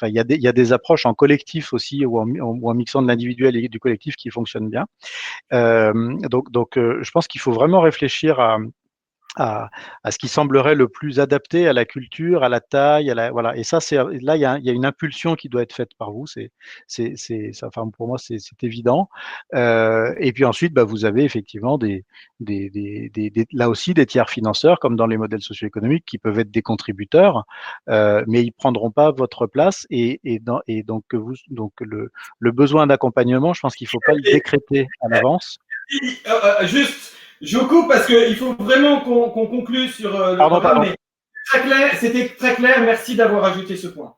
il y a des approches en collectif aussi ou en mixant de l'individuel et du collectif qui fonctionnent bien. Donc, je pense qu'il faut vraiment réfléchir à ce qui semblerait le plus adapté à la culture, à la taille, voilà. Et ça, là, il y a une impulsion qui doit être faite par vous. Enfin, pour moi, c'est évident. Et puis ensuite, vous avez effectivement là aussi des tiers financeurs, comme dans les modèles socio-économiques, qui peuvent être des contributeurs, mais ils prendront pas votre place. Et donc le besoin d'accompagnement, je pense qu'il faut pas le décréter à l'avance. Juste. Je vous coupe parce qu'il faut vraiment qu'on conclue sur le programme. Mais c'était très clair. Merci d'avoir ajouté ce point.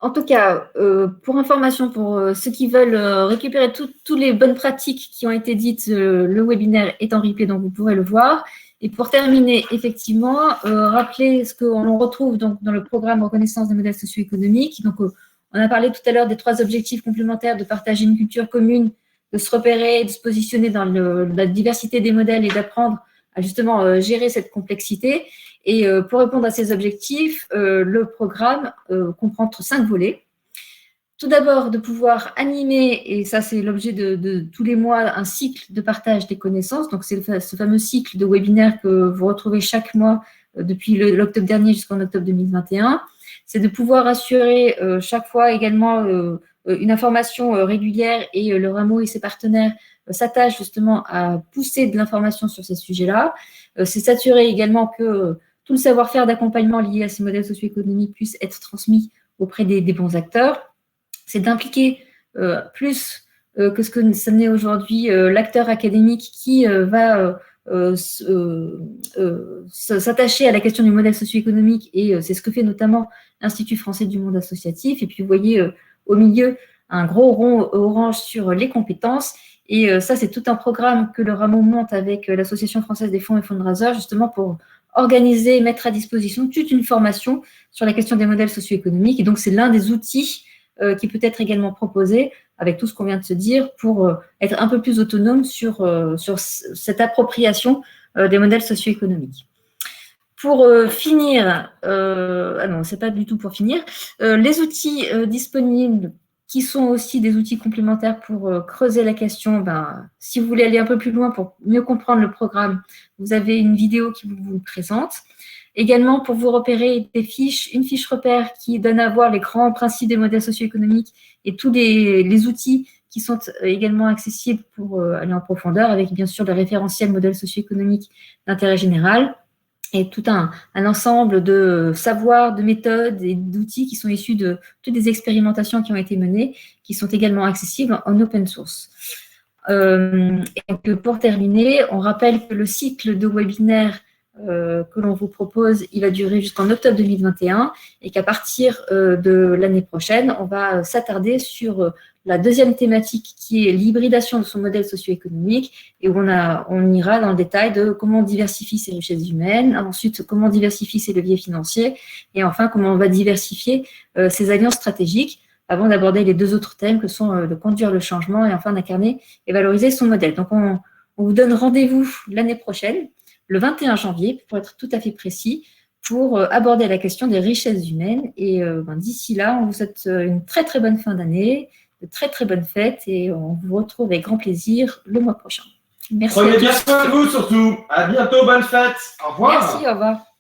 En tout cas, pour information, pour ceux qui veulent récupérer toutes les bonnes pratiques qui ont été dites, le webinaire est en replay, donc vous pourrez le voir. Et pour terminer, effectivement, rappeler ce qu'on retrouve donc dans le programme Reconnaissance des modèles socio-économiques. Donc, on a parlé tout à l'heure des 3 objectifs complémentaires de partager une culture commune, de se repérer, de se positionner dans la diversité des modèles et d'apprendre justement gérer cette complexité. Et pour répondre à ces objectifs, le programme comprend 5 volets. Tout d'abord, de pouvoir animer, et ça c'est l'objet de tous les mois, un cycle de partage des connaissances. Donc c'est ce fameux cycle de webinaires que vous retrouvez chaque mois depuis l'octobre dernier jusqu'en octobre 2021. C'est de pouvoir assurer chaque fois également une information régulière, et le Rameau et ses partenaires s'attachent justement à pousser de l'information sur ces sujets-là. C'est s'assurer également que tout le savoir-faire d'accompagnement lié à ces modèles socio-économiques puisse être transmis auprès des bons acteurs. C'est d'impliquer plus que ce que ça n'est aujourd'hui l'acteur académique qui va s'attacher à la question du modèle socio-économique, et c'est ce que fait notamment l'Institut français du monde associatif. Et puis vous voyez au milieu un gros rond orange sur les compétences, et ça c'est tout un programme que le Rameau monte avec l'Association française des fonds et fundraisers, justement pour organiser et mettre à disposition toute une formation sur la question des modèles socio-économiques. Et donc c'est l'un des outils qui peut être également proposé avec tout ce qu'on vient de se dire pour être un peu plus autonome sur cette appropriation des modèles socio-économiques. Pour finir, ah non, c'est pas du tout pour finir, les outils disponibles qui sont aussi des outils complémentaires pour creuser la question. Si vous voulez aller un peu plus loin pour mieux comprendre le programme, vous avez une vidéo qui vous le présente. Également, pour vous repérer une fiche repère qui donne à voir les grands principes des modèles socio-économiques et tous les outils qui sont également accessibles pour aller en profondeur, avec bien sûr le référentiel modèle socio-économique d'intérêt général, et tout un ensemble de savoirs, de méthodes et d'outils qui sont issus de toutes des expérimentations qui ont été menées, qui sont également accessibles en open source. Et donc, pour terminer, on rappelle que le cycle de webinaires que l'on vous propose, il va durer jusqu'en octobre 2021, et qu'à partir de l'année prochaine, on va s'attarder sur la deuxième thématique qui est l'hybridation de son modèle socio-économique, et où on ira dans le détail de comment on diversifie ses richesses humaines, ensuite comment on diversifie ses leviers financiers, et enfin comment on va diversifier ses alliances stratégiques, avant d'aborder les 2 autres thèmes que sont de conduire le changement et enfin d'incarner et valoriser son modèle. Donc on vous donne rendez-vous l'année prochaine, le 21 janvier, pour être tout à fait précis, pour aborder la question des richesses humaines. Et d'ici là, on vous souhaite une très très bonne fin d'année, de très très bonnes fêtes, et on vous retrouve avec grand plaisir le mois prochain. Merci. Prenez bien soin de vous surtout. À bientôt, bonne fête. Au revoir. Merci, au revoir.